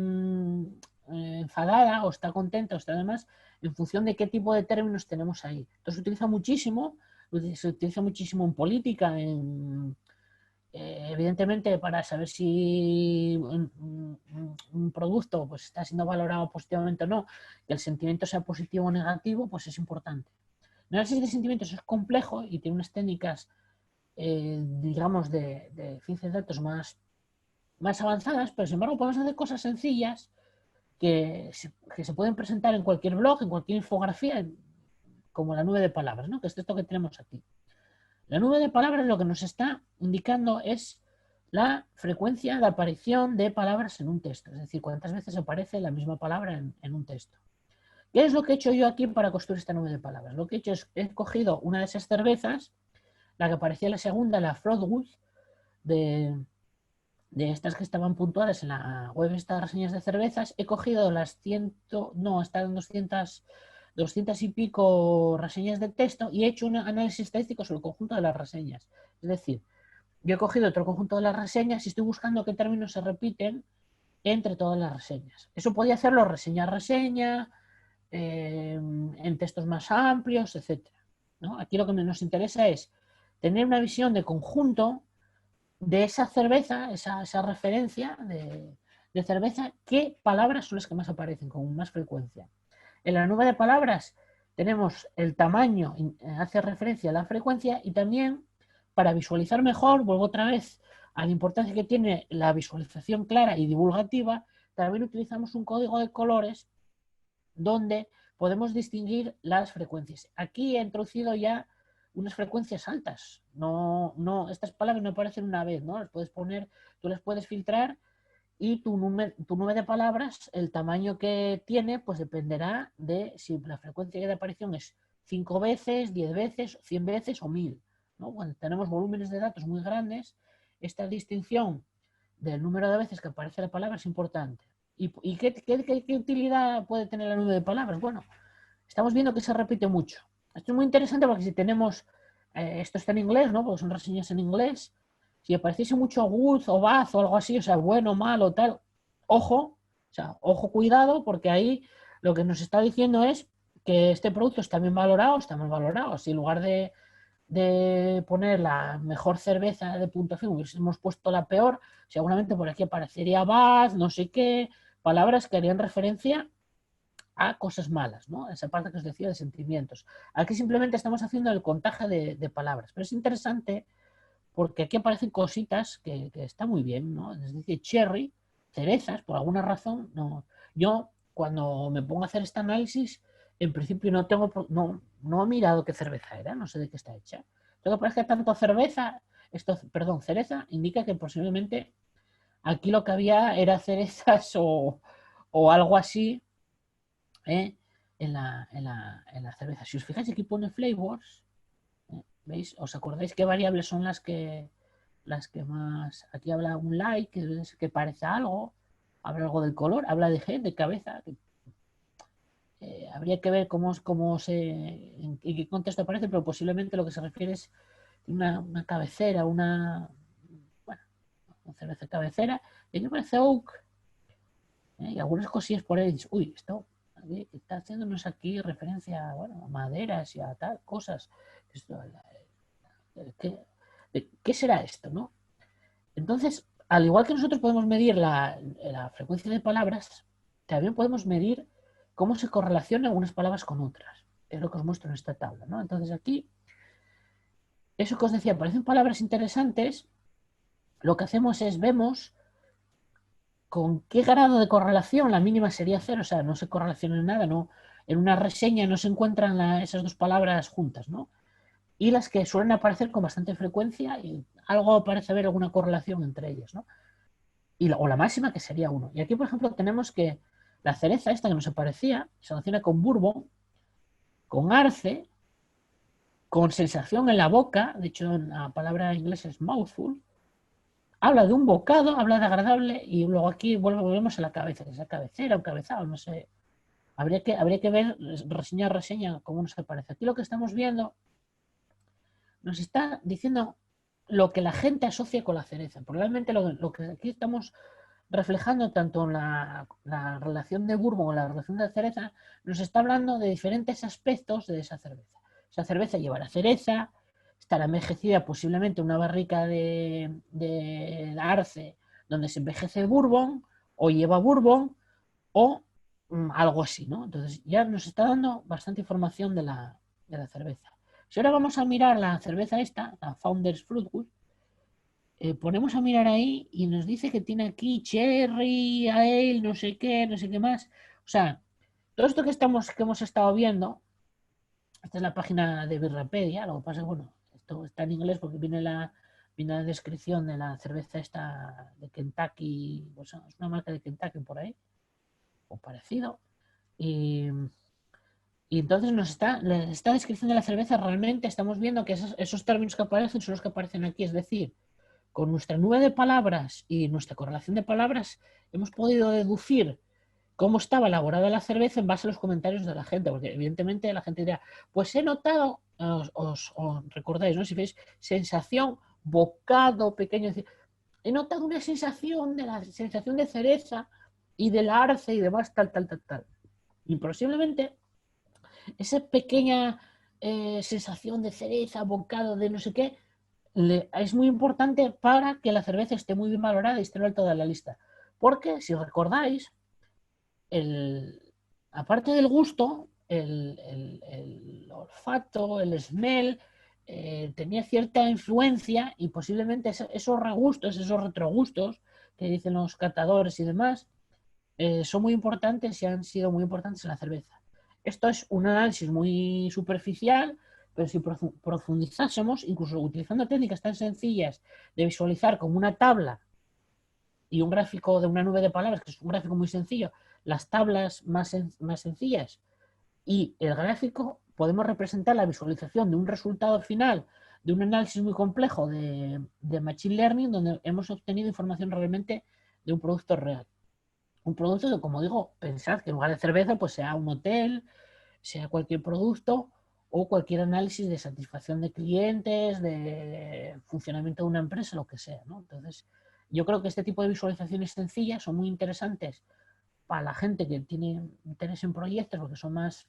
S1: enfadada o está contenta o está demás, en función de qué tipo de términos tenemos ahí. Entonces se utiliza muchísimo en política, evidentemente para saber si un producto pues está siendo valorado positivamente o no, que el sentimiento sea positivo o negativo, pues es importante. El análisis de sentimientos es complejo y tiene unas técnicas, digamos, de ciencia de datos más avanzadas, pero sin embargo podemos hacer cosas sencillas que se pueden presentar en cualquier blog, en cualquier infografía, como la nube de palabras, ¿no? Que es esto que tenemos aquí. La nube de palabras lo que nos está indicando es la frecuencia de aparición de palabras en un texto, es decir, cuántas veces aparece la misma palabra en un texto. ¿Qué es lo que he hecho yo aquí para construir esta nube de palabras? Lo que he hecho es, he cogido una de esas cervezas, la que aparecía la segunda, la Frostwood, de estas que estaban puntuadas en la web, estas reseñas de cervezas. He cogido las 200 y pico reseñas de texto y he hecho un análisis estadístico sobre el conjunto de las reseñas. Es decir, yo he cogido otro conjunto de las reseñas y estoy buscando qué términos se repiten entre todas las reseñas. Eso podía hacerlo reseña, en textos más amplios, etc. ¿No? Aquí lo que nos interesa es tener una visión de conjunto de esa cerveza, esa referencia de cerveza, qué palabras son las que más aparecen con más frecuencia. En la nube de palabras tenemos el tamaño, hace referencia a la frecuencia, y también, para visualizar mejor, vuelvo otra vez a la importancia que tiene la visualización clara y divulgativa, también utilizamos un código de colores donde podemos distinguir las frecuencias. Aquí he introducido ya unas frecuencias altas. No, estas palabras no aparecen una vez, ¿no? Las puedes poner, tú las puedes filtrar y tu nube de palabras, el tamaño que tiene, pues dependerá de si la frecuencia de aparición es 5 veces, 10 veces, 100 veces o 1000, ¿no? Cuando tenemos volúmenes de datos muy grandes, esta distinción del número de veces que aparece la palabra es importante. ¿Y qué utilidad puede tener la nube de palabras? Bueno, estamos viendo que se repite mucho. Esto es muy interesante porque si tenemos, esto está en inglés, ¿no? Porque son reseñas en inglés. Si apareciese mucho good o bad o algo así, o sea, bueno, malo, tal, ojo, o sea, ojo, cuidado, porque ahí lo que nos está diciendo es que este producto está bien valorado, está mal valorado. Si en lugar de poner la mejor cerveza de puntuación hubiésemos puesto la peor, seguramente por aquí aparecería bad, no sé qué, palabras que harían referencia a cosas malas, ¿no? Esa parte que os decía de sentimientos. Aquí simplemente estamos haciendo el contaje de palabras, pero es interesante porque aquí aparecen cositas que está muy bien, ¿no? Es decir, cherry, cerezas, por alguna razón, no. Yo, cuando me pongo a hacer este análisis, en principio no he mirado qué cerveza era, no sé de qué está hecha. Lo que parece que tanto cereza, indica que posiblemente aquí lo que había era cerezas o algo así, ¿eh? en la cerveza. Si os fijáis, aquí pone flavors, ¿veis? ¿Os acordáis qué variables son las que más? Aquí habla un like, que parece algo, habla algo del color, habla de head, de cabeza. Habría que ver en qué contexto aparece, pero posiblemente lo que se refiere es una cabecera, bueno, una cerveza cabecera. Y aquí parece oak, y algunas cosillas por ahí. Dices, uy, esto está haciéndonos aquí referencia, bueno, a maderas y a tal, cosas. Esto, ¿qué será esto, no? Entonces, al igual que nosotros podemos medir la frecuencia de palabras, también podemos medir cómo se correlacionan unas palabras con otras. Es lo que os muestro en esta tabla, ¿no? Entonces aquí, eso que os decía, parecen palabras interesantes. Lo que hacemos es vemos con qué grado de correlación, la mínima sería 0, o sea, no se correlaciona en nada, no, en una reseña no se encuentran esas dos palabras juntas, ¿no? Y las que suelen aparecer con bastante frecuencia y algo parece haber alguna correlación entre ellas, ¿no? O la máxima, que sería 1. Y aquí, por ejemplo, tenemos que la cereza esta que nos aparecía se relaciona con bourbon, con arce, con sensación en la boca, de hecho la palabra inglesa es mouthful, habla de un bocado, habla de agradable, y luego aquí volvemos a la cabeza, que es la cabecera o cabezado, no sé. Habría que ver reseña a reseña cómo nos aparece. Aquí lo que estamos viendo nos está diciendo lo que la gente asocia con la cereza. Probablemente lo que aquí estamos reflejando tanto la relación de bourbon o la relación de cereza, nos está hablando de diferentes aspectos de esa cerveza. Esa cerveza llevará cereza, estará envejecida posiblemente en una barrica de arce donde se envejece bourbon, o lleva bourbon, o algo así, ¿no? Entonces ya nos está dando bastante información de la cerveza. Si ahora vamos a mirar la cerveza esta, la Founders Fruitwood, ponemos a mirar ahí y nos dice que tiene aquí cherry, ale, no sé qué más. O sea, todo esto que hemos estado viendo, esta es la página de Birrapedia, lo que pasa es, bueno, esto está en inglés porque viene la descripción de la cerveza esta de Kentucky, pues es una marca de Kentucky por ahí, o parecido. Y entonces esta descripción de la cerveza realmente estamos viendo que esos términos que aparecen son los que aparecen aquí, es decir, con nuestra nube de palabras y nuestra correlación de palabras, hemos podido deducir cómo estaba elaborada la cerveza en base a los comentarios de la gente, porque evidentemente la gente dirá, pues he notado, os recordáis, ¿no? Si veis, sensación, bocado pequeño, es decir, he notado una sensación de la sensación de cereza y del arce y demás, tal, tal, tal, tal. Y posiblemente esa pequeña sensación de cereza, bocado de no sé qué, es muy importante para que la cerveza esté muy bien valorada y esté en alto de la lista. Porque, si recordáis, aparte del gusto, el olfato, el smell, tenía cierta influencia y posiblemente esos regustos, esos retrogustos que dicen los catadores y demás, son muy importantes y han sido muy importantes en la cerveza. Esto es un análisis muy superficial pero si profundizásemos, incluso utilizando técnicas tan sencillas de visualizar como una tabla y un gráfico de una nube de palabras, que es un gráfico muy sencillo, las tablas más sencillas y el gráfico, podemos representar la visualización de un resultado final de un análisis muy complejo de Machine Learning, donde hemos obtenido información realmente de un producto real. Un producto que, como digo, pensad que en lugar de cerveza, pues sea un hotel, sea cualquier producto o cualquier análisis de satisfacción de clientes, de funcionamiento de una empresa, lo que sea, ¿no? Entonces, yo creo que este tipo de visualizaciones sencillas son muy interesantes para la gente que tiene interés en proyectos, porque son más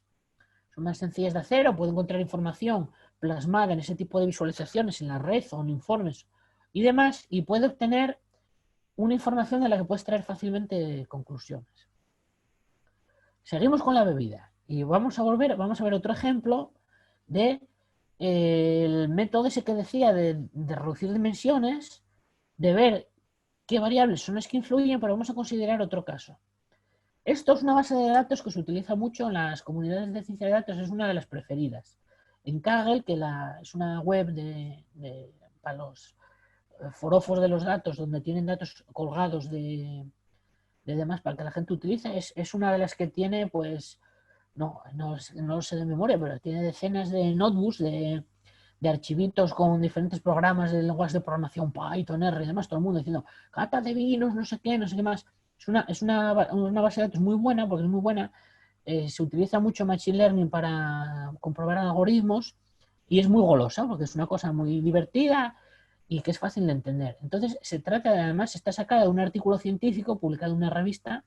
S1: sencillas de hacer, o puede encontrar información plasmada en ese tipo de visualizaciones en la red o en informes y demás, y puede obtener una información de la que puedes traer fácilmente conclusiones. Seguimos con la bebida y vamos a ver otro ejemplo de el método ese que decía de reducir dimensiones, de ver qué variables son las que influyen, pero vamos a considerar otro caso. Esto es una base de datos que se utiliza mucho en las comunidades de ciencia de datos, es una de las preferidas. En Kaggle, que es una web para los forofos de los datos, donde tienen datos colgados de demás para que la gente utilice, es una de las que tiene, pues, no lo sé de memoria, pero tiene decenas de notebooks, de archivitos con diferentes programas de lenguajes de programación, Python, R y demás, todo el mundo diciendo, cata de vinos, no sé qué más. Es una base de datos muy buena, porque es muy buena. Se utiliza mucho Machine Learning para comprobar algoritmos y es muy golosa, porque es una cosa muy divertida y que es fácil de entender. Entonces, se trata, además, está sacada de un artículo científico publicado en una revista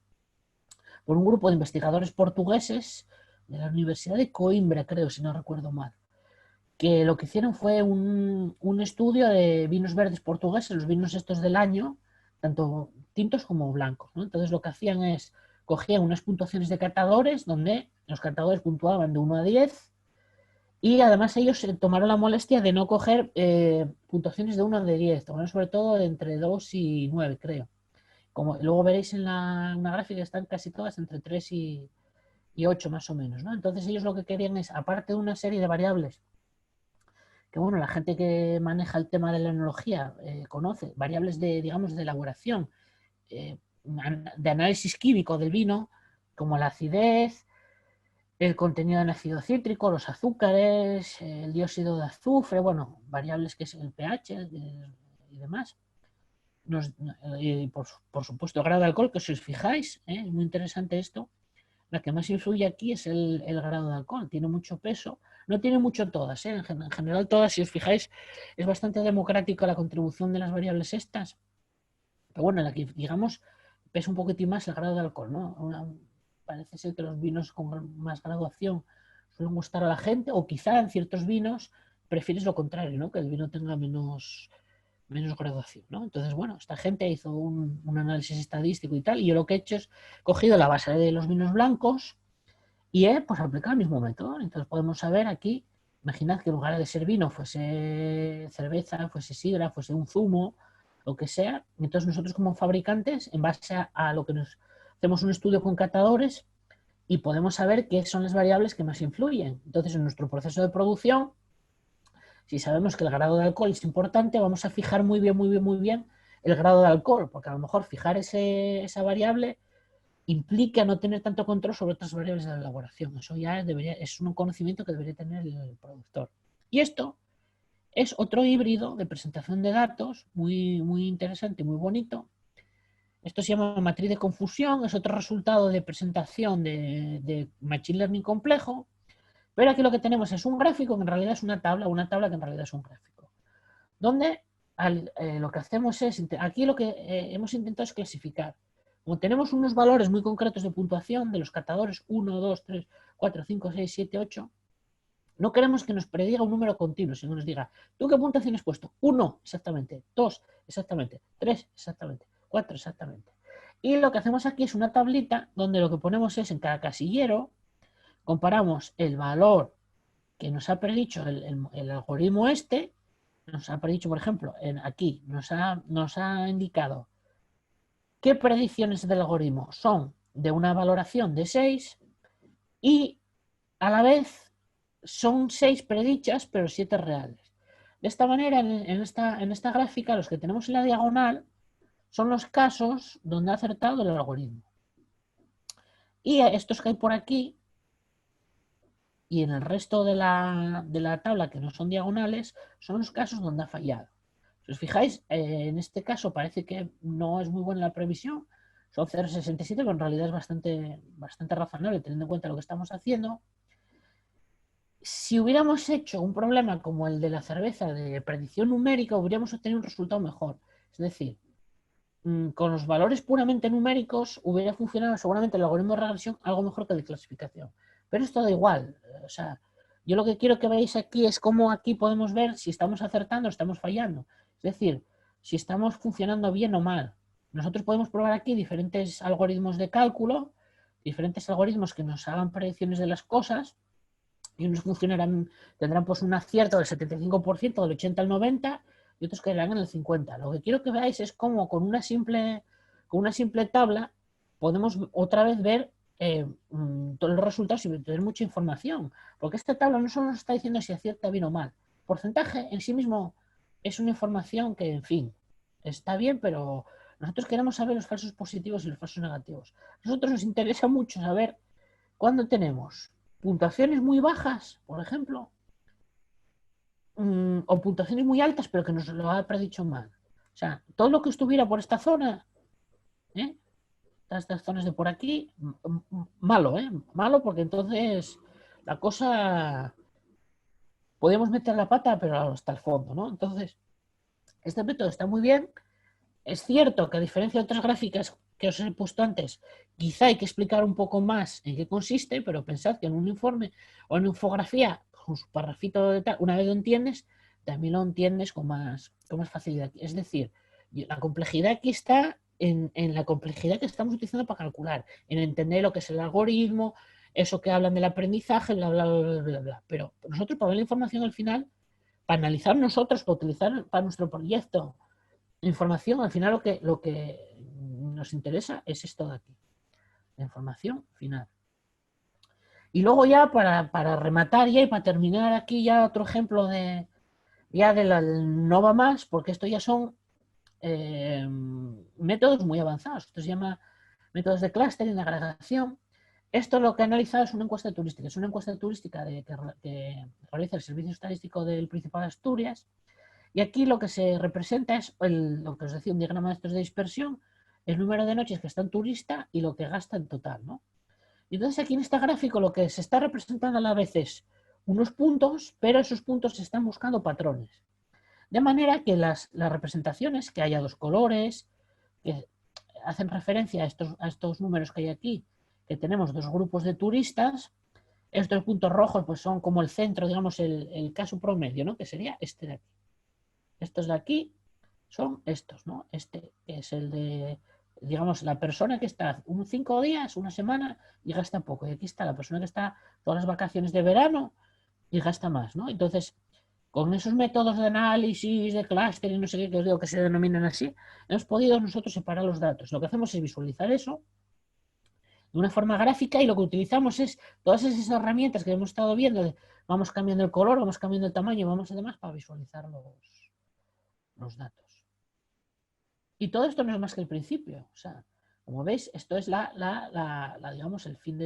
S1: por un grupo de investigadores portugueses de la Universidad de Coimbra, creo, si no recuerdo mal, que lo que hicieron fue un estudio de vinos verdes portugueses, los vinos estos del año, tanto tintos como blancos, ¿no? Entonces lo que hacían es, cogían unas puntuaciones de catadores, donde los catadores puntuaban de 1 a 10, y además ellos se tomaron la molestia de no coger puntuaciones de 1 a 10, tomaron sobre todo de entre 2 y 9, creo. Como luego veréis en una gráfica, están casi todas entre 3 y 8 más o menos, ¿no? Entonces ellos lo que querían es, aparte de una serie de variables que bueno, la gente que maneja el tema de la enología conoce, variables de, digamos, de elaboración, de análisis químico del vino, como la acidez, el contenido en ácido cítrico, los azúcares, el dióxido de azufre, bueno, variables que es el pH y demás. Por supuesto, el grado de alcohol, que si os fijáis, es muy interesante esto. La que más influye aquí es el grado de alcohol, tiene mucho peso, no tiene mucho todas, ¿eh? En general todas, si os fijáis, es bastante democrática la contribución de las variables estas, pero bueno, en la que digamos pesa un poquitín más el grado de alcohol, ¿no? Parece ser que los vinos con más graduación suelen gustar a la gente, o quizá en ciertos vinos prefieres lo contrario, ¿no? Que el vino tenga menos graduación, ¿no? Entonces, bueno, esta gente hizo un análisis estadístico y tal, y yo lo que he hecho es cogido la base de los vinos blancos y he pues aplicado el mismo método. Entonces podemos saber aquí, imaginad que en lugar de ser vino fuese cerveza, fuese sidra, fuese un zumo, lo que sea. Entonces nosotros como fabricantes, en base a lo que nos hacemos un estudio con catadores y podemos saber qué son las variables que más influyen. Entonces en nuestro proceso de producción, si sabemos que el grado de alcohol es importante, vamos a fijar muy bien el grado de alcohol, porque a lo mejor fijar esa variable implica no tener tanto control sobre otras variables de la elaboración. Eso ya es un conocimiento que debería tener el productor. Y esto es otro híbrido de presentación de datos muy interesante, muy bonito. Esto se llama matriz de confusión, es otro resultado de presentación de Machine Learning complejo, pero aquí lo que tenemos es un gráfico que en realidad es una tabla que en realidad es un gráfico, donde lo que hacemos es, aquí lo que hemos intentado es clasificar. Como tenemos unos valores muy concretos de puntuación de los catadores 1, 2, 3, 4, 5, 6, 7, 8, no queremos que nos prediga un número continuo, sino que nos diga, ¿tú qué puntuación has puesto? 1, exactamente. 2, exactamente. 3, exactamente. 4, exactamente. Y lo que hacemos aquí es una tablita donde lo que ponemos es en cada casillero, comparamos el valor que nos ha predicho el algoritmo este, nos ha predicho, por ejemplo, aquí nos ha indicado qué predicciones del algoritmo son de una valoración de 6 y a la vez son 6 predichas, pero 7 reales. De esta manera, en esta gráfica, los que tenemos en la diagonal son los casos donde ha acertado el algoritmo. Y estos que hay por aquí, y en el resto de la tabla que no son diagonales, son los casos donde ha fallado. Si os fijáis, en este caso parece que no es muy buena la previsión, son 0,67, pero en realidad es bastante razonable teniendo en cuenta lo que estamos haciendo. Si hubiéramos hecho un problema como el de la cerveza de predicción numérica, hubiéramos obtenido un resultado mejor. Es decir, con los valores puramente numéricos hubiera funcionado seguramente el algoritmo de regresión algo mejor que el de clasificación. Pero esto da igual. O sea, yo lo que quiero que veáis aquí es cómo aquí podemos ver si estamos acertando o estamos fallando. Es decir, si estamos funcionando bien o mal. Nosotros podemos probar aquí diferentes algoritmos de cálculo, diferentes algoritmos que nos hagan predicciones de las cosas, y unos funcionarán, tendrán pues un acierto del 75%, del 80 al 90%, y otros quedarán en el 50%. Lo que quiero que veáis es cómo con una simple tabla podemos otra vez ver todos los resultados sin tener mucha información. Porque esta tabla no solo nos está diciendo si acierta bien o mal. El porcentaje en sí mismo es una información que, en fin, está bien, pero nosotros queremos saber los falsos positivos y los falsos negativos. A nosotros nos interesa mucho saber cuándo tenemos puntuaciones muy bajas, por ejemplo, o puntuaciones muy altas, pero que nos lo ha predicho mal. O sea, todo lo que estuviera por esta zona, ¿eh? Estas zonas de por aquí, malo, ¿eh? Malo, porque entonces la cosa podemos meter la pata, pero hasta el fondo, ¿no? Entonces, este método está muy bien. Es cierto que a diferencia de otras gráficas que os he puesto antes, quizá hay que explicar un poco más en qué consiste, pero pensad que en un informe o en una infografía, con su parrafito de tal, una vez lo entiendes, también lo entiendes con más facilidad. Es decir, la complejidad aquí está en la complejidad que estamos utilizando para calcular, en entender lo que es el algoritmo, eso que hablan del aprendizaje, bla, bla, bla, bla, bla, bla. Pero nosotros para ver la información al final, para analizar nosotros, para utilizar para nuestro proyecto, información, al final lo que nos interesa es esto de aquí, la información final. Y luego ya para rematar ya y para terminar aquí ya otro ejemplo de la no va más, porque esto ya son métodos muy avanzados. Esto se llama métodos de clustering, de agregación. Esto lo que he analizado es una encuesta turística. Es una encuesta turística que realiza el Servicio Estadístico del Principado de Asturias. Y aquí lo que se representa es lo que os decía, un diagrama de estos de dispersión, el número de noches que está en turista y lo que gasta en total, ¿no? Y entonces aquí en este gráfico lo que se está representando a la vez es unos puntos, pero esos puntos se están buscando patrones. De manera que las representaciones, que haya dos colores, que hacen referencia a estos números que hay aquí, que tenemos dos grupos de turistas, estos puntos rojos pues son como el centro, digamos, el caso promedio, ¿no? Que sería este de aquí. Estos de aquí son estos, ¿no? Este es el de, digamos, la persona que está 5 días, una semana y gasta poco. Y aquí está la persona que está todas las vacaciones de verano y gasta más, ¿no? Entonces, con esos métodos de análisis, de clúster y no sé qué, que os digo que se denominan así, hemos podido nosotros separar los datos. Lo que hacemos es visualizar eso de una forma gráfica y lo que utilizamos es todas esas herramientas que hemos estado viendo, vamos cambiando el color, vamos cambiando el tamaño, vamos además para visualizar los datos. Y todo esto no es más que el principio. O sea, como veis, esto es digamos, el fin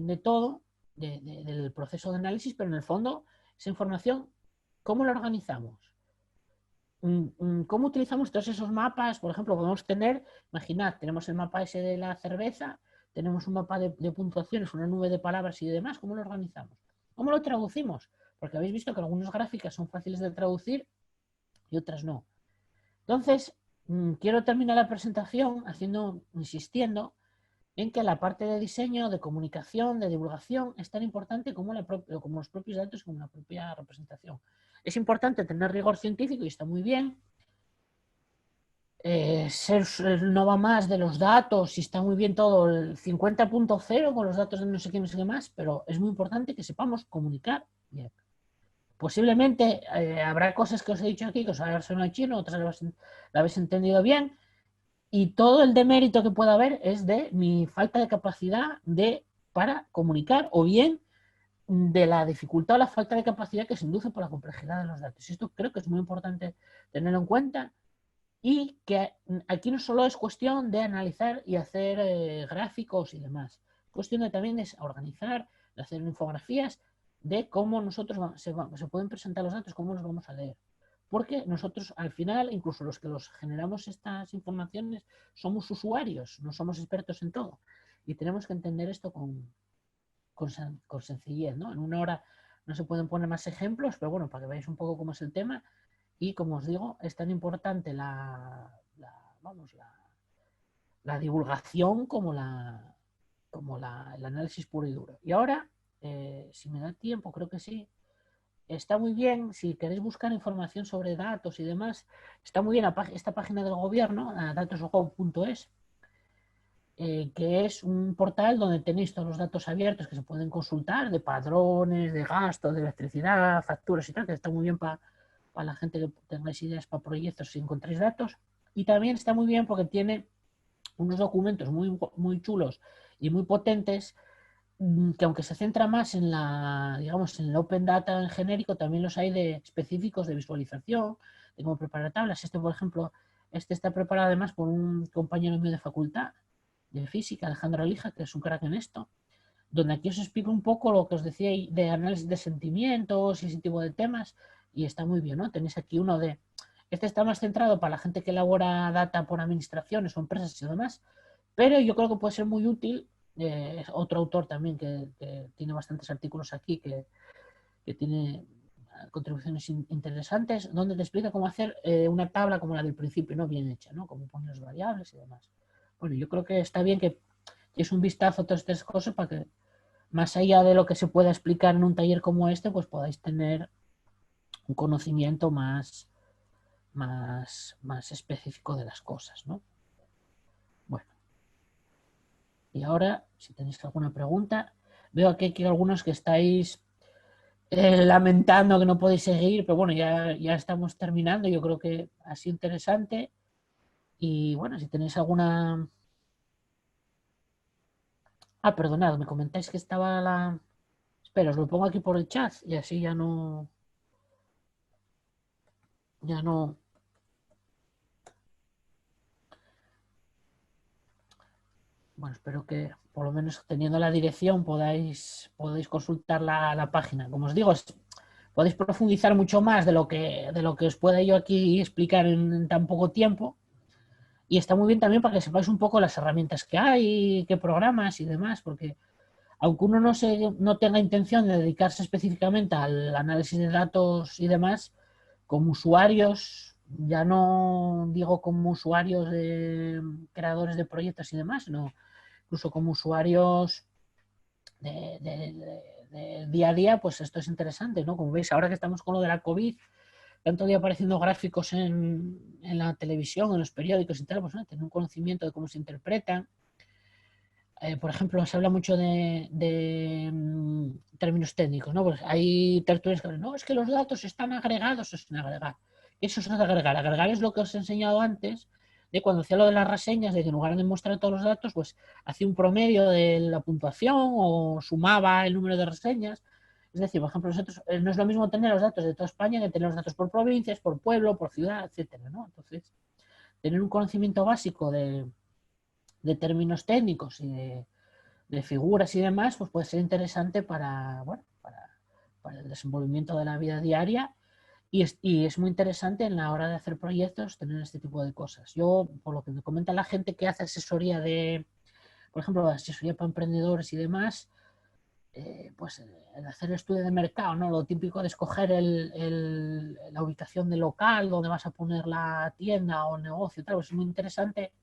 S1: de todo, del proceso de análisis, pero en el fondo, esa información, ¿cómo la organizamos? ¿Cómo utilizamos todos esos mapas? Por ejemplo, podemos tener, imaginad, tenemos el mapa ese de la cerveza, tenemos un mapa de puntuaciones, una nube de palabras y demás, ¿cómo lo organizamos? ¿Cómo lo traducimos? Porque habéis visto que algunas gráficas son fáciles de traducir y otras no. Entonces, quiero terminar la presentación insistiendo en que la parte de diseño, de comunicación, de divulgación es tan importante como los propios datos, como la propia representación. Es importante tener rigor científico y está muy bien. No va más de los datos y está muy bien todo el 50.0 con los datos de no sé qué, no sé qué más, pero es muy importante que sepamos comunicar bien. Posiblemente habrá cosas que os he dicho aquí que os habrá sonado chino, otras la habéis entendido bien, y todo el demérito que pueda haber es de mi falta de capacidad para comunicar o bien de la dificultad o la falta de capacidad que se induce por la complejidad de los datos. Esto creo que es muy importante tenerlo en cuenta, y que aquí no solo es cuestión de analizar y hacer gráficos y demás, es cuestión de también es organizar, de hacer infografías de cómo nosotros se pueden presentar los datos, cómo los vamos a leer. Porque nosotros al final, incluso los que los generamos estas informaciones, somos usuarios, no somos expertos en todo. Y tenemos que entender esto con sencillez, ¿no? En una hora no se pueden poner más ejemplos, pero bueno, para que veáis un poco cómo es el tema. Y como os digo, es tan importante vamos, la divulgación como el análisis puro y duro. Y ahora, si me da tiempo, creo que sí, está muy bien, si queréis buscar información sobre datos y demás, está muy bien esta página del gobierno, datosgov.es, que es un portal donde tenéis todos los datos abiertos que se pueden consultar, de padrones, de gastos, de electricidad, facturas y tal, que está muy bien para la gente que tengáis ideas para proyectos si encontráis datos. Y también está muy bien porque tiene unos documentos muy chulos y muy potentes, que aunque se centra más en digamos, en el Open Data en genérico, también los hay de específicos de visualización, de cómo preparar tablas. Por ejemplo, está preparado además por un compañero mío de facultad de física, Alejandro Alija, que es un crack en esto, donde aquí os explico un poco lo que os decía de análisis de sentimientos y ese tipo de temas, y está muy bien, ¿no? Tenéis aquí uno este está más centrado para la gente que elabora data por administraciones o empresas y demás, pero yo creo que puede ser muy útil. Otro autor también que tiene bastantes artículos aquí, que tiene contribuciones interesantes, donde te explica cómo hacer una tabla como la del principio, ¿no? Bien hecha, ¿no? Cómo poner las variables y demás. Bueno, yo creo que está bien que es un vistazo a todas estas cosas para que, más allá de lo que se pueda explicar en un taller como este, pues podáis tener un conocimiento más específico de las cosas, ¿no? Bueno, y ahora, si tenéis alguna pregunta, veo aquí que hay algunos que estáis lamentando que no podéis seguir, pero bueno, ya estamos terminando. Yo creo que ha sido interesante. Y bueno, si tenéis alguna... perdonad, me comentáis que estaba la... Espera, os lo pongo aquí por el chat y así ya no... Ya no... Bueno, espero que por lo menos teniendo la dirección podáis consultar la página. Como os digo, podéis profundizar mucho más de lo que os pueda yo aquí explicar en tan poco tiempo. Y está muy bien también para que sepáis un poco las herramientas que hay, qué programas y demás, porque aunque uno no tenga intención de dedicarse específicamente al análisis de datos y demás, como usuarios, ya no digo como usuarios de creadores de proyectos y demás, sino incluso como usuarios de día a día, pues esto es interesante, ¿no? Como veis, ahora que estamos con lo de la COVID, tanto día apareciendo gráficos en la televisión, en los periódicos y tal, pues ¿no? Tener un conocimiento de cómo se interpretan. Por ejemplo, se habla mucho de términos técnicos, ¿no? Pues hay tertulias que hablan, no, es que los datos están agregados o sin agregar. Eso es agregar. Agregar es lo que os he enseñado antes, de cuando hacía lo de las reseñas, de que en lugar de mostrar todos los datos, pues hacía un promedio de la puntuación o sumaba el número de reseñas. Es decir, por ejemplo, nosotros no es lo mismo tener los datos de toda España que tener los datos por provincias, por pueblo, por ciudad, etcétera, ¿no? Entonces, tener un conocimiento básico de términos técnicos y de figuras y demás, pues puede ser interesante para el desenvolvimiento de la vida diaria, y es muy interesante en la hora de hacer proyectos tener este tipo de cosas. Yo, por lo que me comenta la gente que hace asesoría por ejemplo, asesoría para emprendedores y demás, pues el hacer el estudio de mercado, ¿no? Lo típico de escoger la ubicación del local donde vas a poner la tienda o el negocio, tal, pues es muy interesante.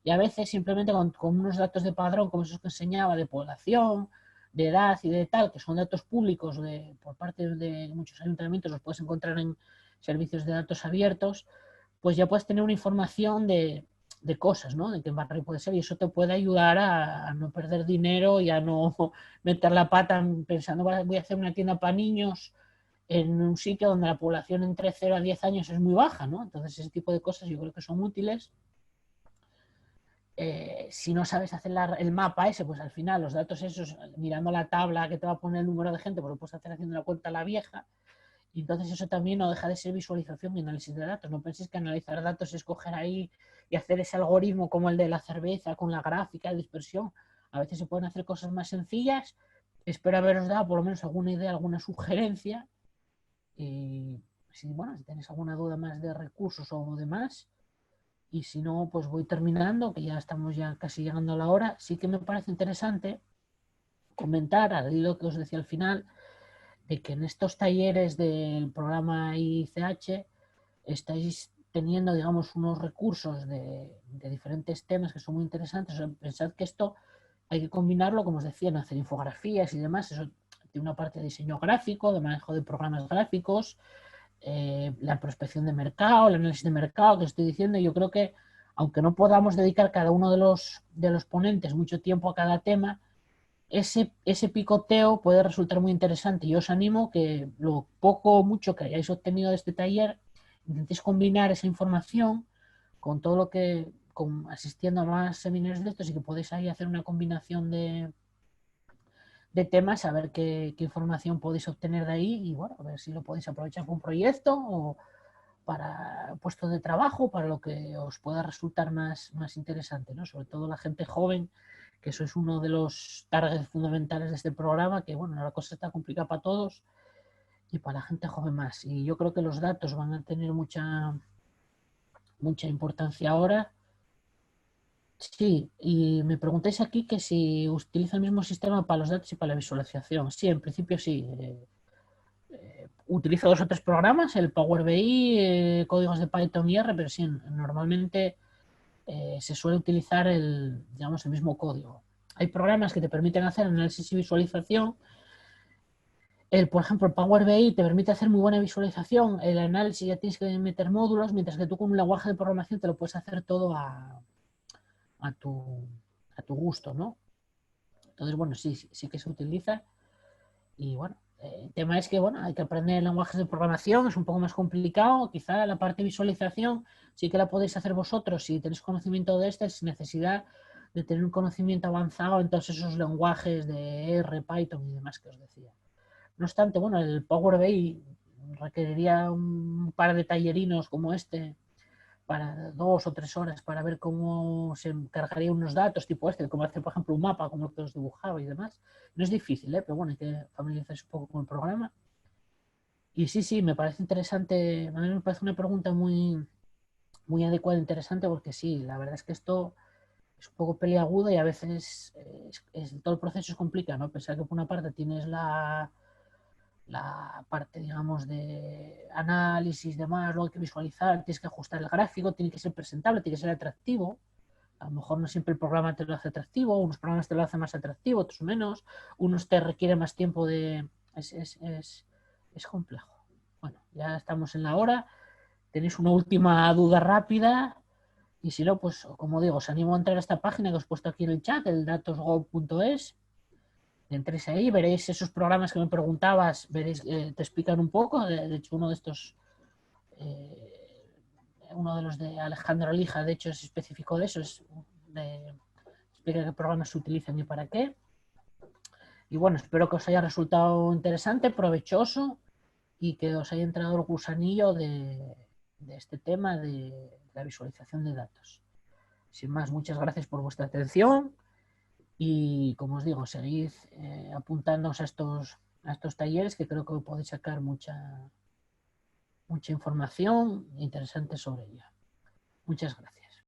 S1: Y a veces simplemente con unos datos de padrón, como esos que enseñaba, de población, de edad y de tal, que son datos públicos por parte de muchos ayuntamientos, los puedes encontrar en servicios de datos abiertos, pues ya puedes tener una información de cosas, ¿no? De qué barrio puede ser, y eso te puede ayudar a no perder dinero y a no meter la pata pensando, voy a hacer una tienda para niños en un sitio donde la población entre 0 a 10 años es muy baja, ¿no? Entonces ese tipo de cosas yo creo que son útiles. si no sabes hacer el mapa ese, pues al final los datos esos, mirando la tabla que te va a poner el número de gente, pues lo puedes hacer haciendo la cuenta a la vieja. Y entonces eso también no deja de ser visualización y análisis de datos. No penséis que analizar datos es coger ahí y hacer ese algoritmo como el de la cerveza con la gráfica de dispersión. A veces se pueden hacer cosas más sencillas. Espero haberos dado por lo menos alguna idea, alguna sugerencia. Y si tenéis alguna duda más de recursos o demás, y si no, pues voy terminando, que ya estamos ya casi llegando a la hora. Sí que me parece interesante comentar, al hilo que os decía al final, de que en estos talleres del programa ICH estáis teniendo, digamos, unos recursos de diferentes temas que son muy interesantes. O sea, pensad que esto hay que combinarlo, como os decía, en hacer infografías y demás. Eso tiene una parte de diseño gráfico, de manejo de programas gráficos, la prospección de mercado, el análisis de mercado que estoy diciendo. Yo creo que, aunque no podamos dedicar cada uno de los ponentes mucho tiempo a cada tema, ese picoteo puede resultar muy interesante. Yo os animo que lo poco o mucho que hayáis obtenido de este taller, intentéis combinar esa información con todo lo que, asistiendo a más seminarios de estos, y que podéis ahí hacer una combinación de temas, a ver qué información podéis obtener de ahí y bueno, a ver si lo podéis aprovechar para un proyecto o para puestos de trabajo, para lo que os pueda resultar más interesante, ¿no? Sobre todo la gente joven, que eso es uno de los targets fundamentales de este programa, que bueno, la cosa está complicada para todos y para la gente joven más. Y yo creo que los datos van a tener mucha importancia ahora. Sí, y me preguntáis aquí que si utiliza el mismo sistema para los datos y para la visualización. Sí, en principio sí. Utilizo 2 o 3 programas, el Power BI, códigos de Python y R, pero sí, normalmente se suele utilizar el mismo código. Hay programas que te permiten hacer análisis y visualización. Por ejemplo, el Power BI te permite hacer muy buena visualización. El análisis ya tienes que meter módulos, mientras que tú con un lenguaje de programación te lo puedes hacer todo a tu gusto, ¿no? Entonces, bueno, sí que se utiliza. Y bueno, el tema es que, bueno, hay que aprender lenguajes de programación, es un poco más complicado. Quizá la parte de visualización sí que la podéis hacer vosotros si tenéis conocimiento de este, sin necesidad de tener un conocimiento avanzado en todos esos lenguajes de R, Python y demás que os decía. No obstante, bueno, el Power BI requeriría un par de tallerinos como este para 2 o 3 horas para ver cómo se cargaría unos datos tipo este, cómo hacer, por ejemplo, un mapa, como el que os dibujaba y demás. No es difícil, pero bueno, hay que familiarizarse un poco con el programa. Y sí, me parece interesante, a mí me parece una pregunta muy adecuada e interesante, porque sí, la verdad es que esto es un poco peliagudo y a veces todo el proceso es complicado, ¿no? Pensar que por una parte tienes la parte, digamos, de análisis, demás, luego hay que visualizar, tienes que ajustar el gráfico, tiene que ser presentable, tiene que ser atractivo. A lo mejor no siempre el programa te lo hace atractivo, unos programas te lo hacen más atractivo, otros menos, unos te requieren más tiempo de... Es complejo. Bueno, ya estamos en la hora. Tenéis una última duda rápida y si no, pues como digo, os animo a entrar a esta página que os he puesto aquí en el chat, el datosgo.es. Entréis ahí, veréis esos programas que me preguntabas, veréis, te explican un poco. De hecho, uno de estos, uno de los de Alejandro Lija, de hecho, es específico de eso, explica qué programas se utilizan y para qué. Y bueno, espero que os haya resultado interesante, provechoso y que os haya entrado el gusanillo de este tema de la visualización de datos. Sin más, muchas gracias por vuestra atención. Y como os digo, seguid apuntándoos a estos talleres, que creo que podéis sacar mucha información interesante sobre ella. Muchas gracias.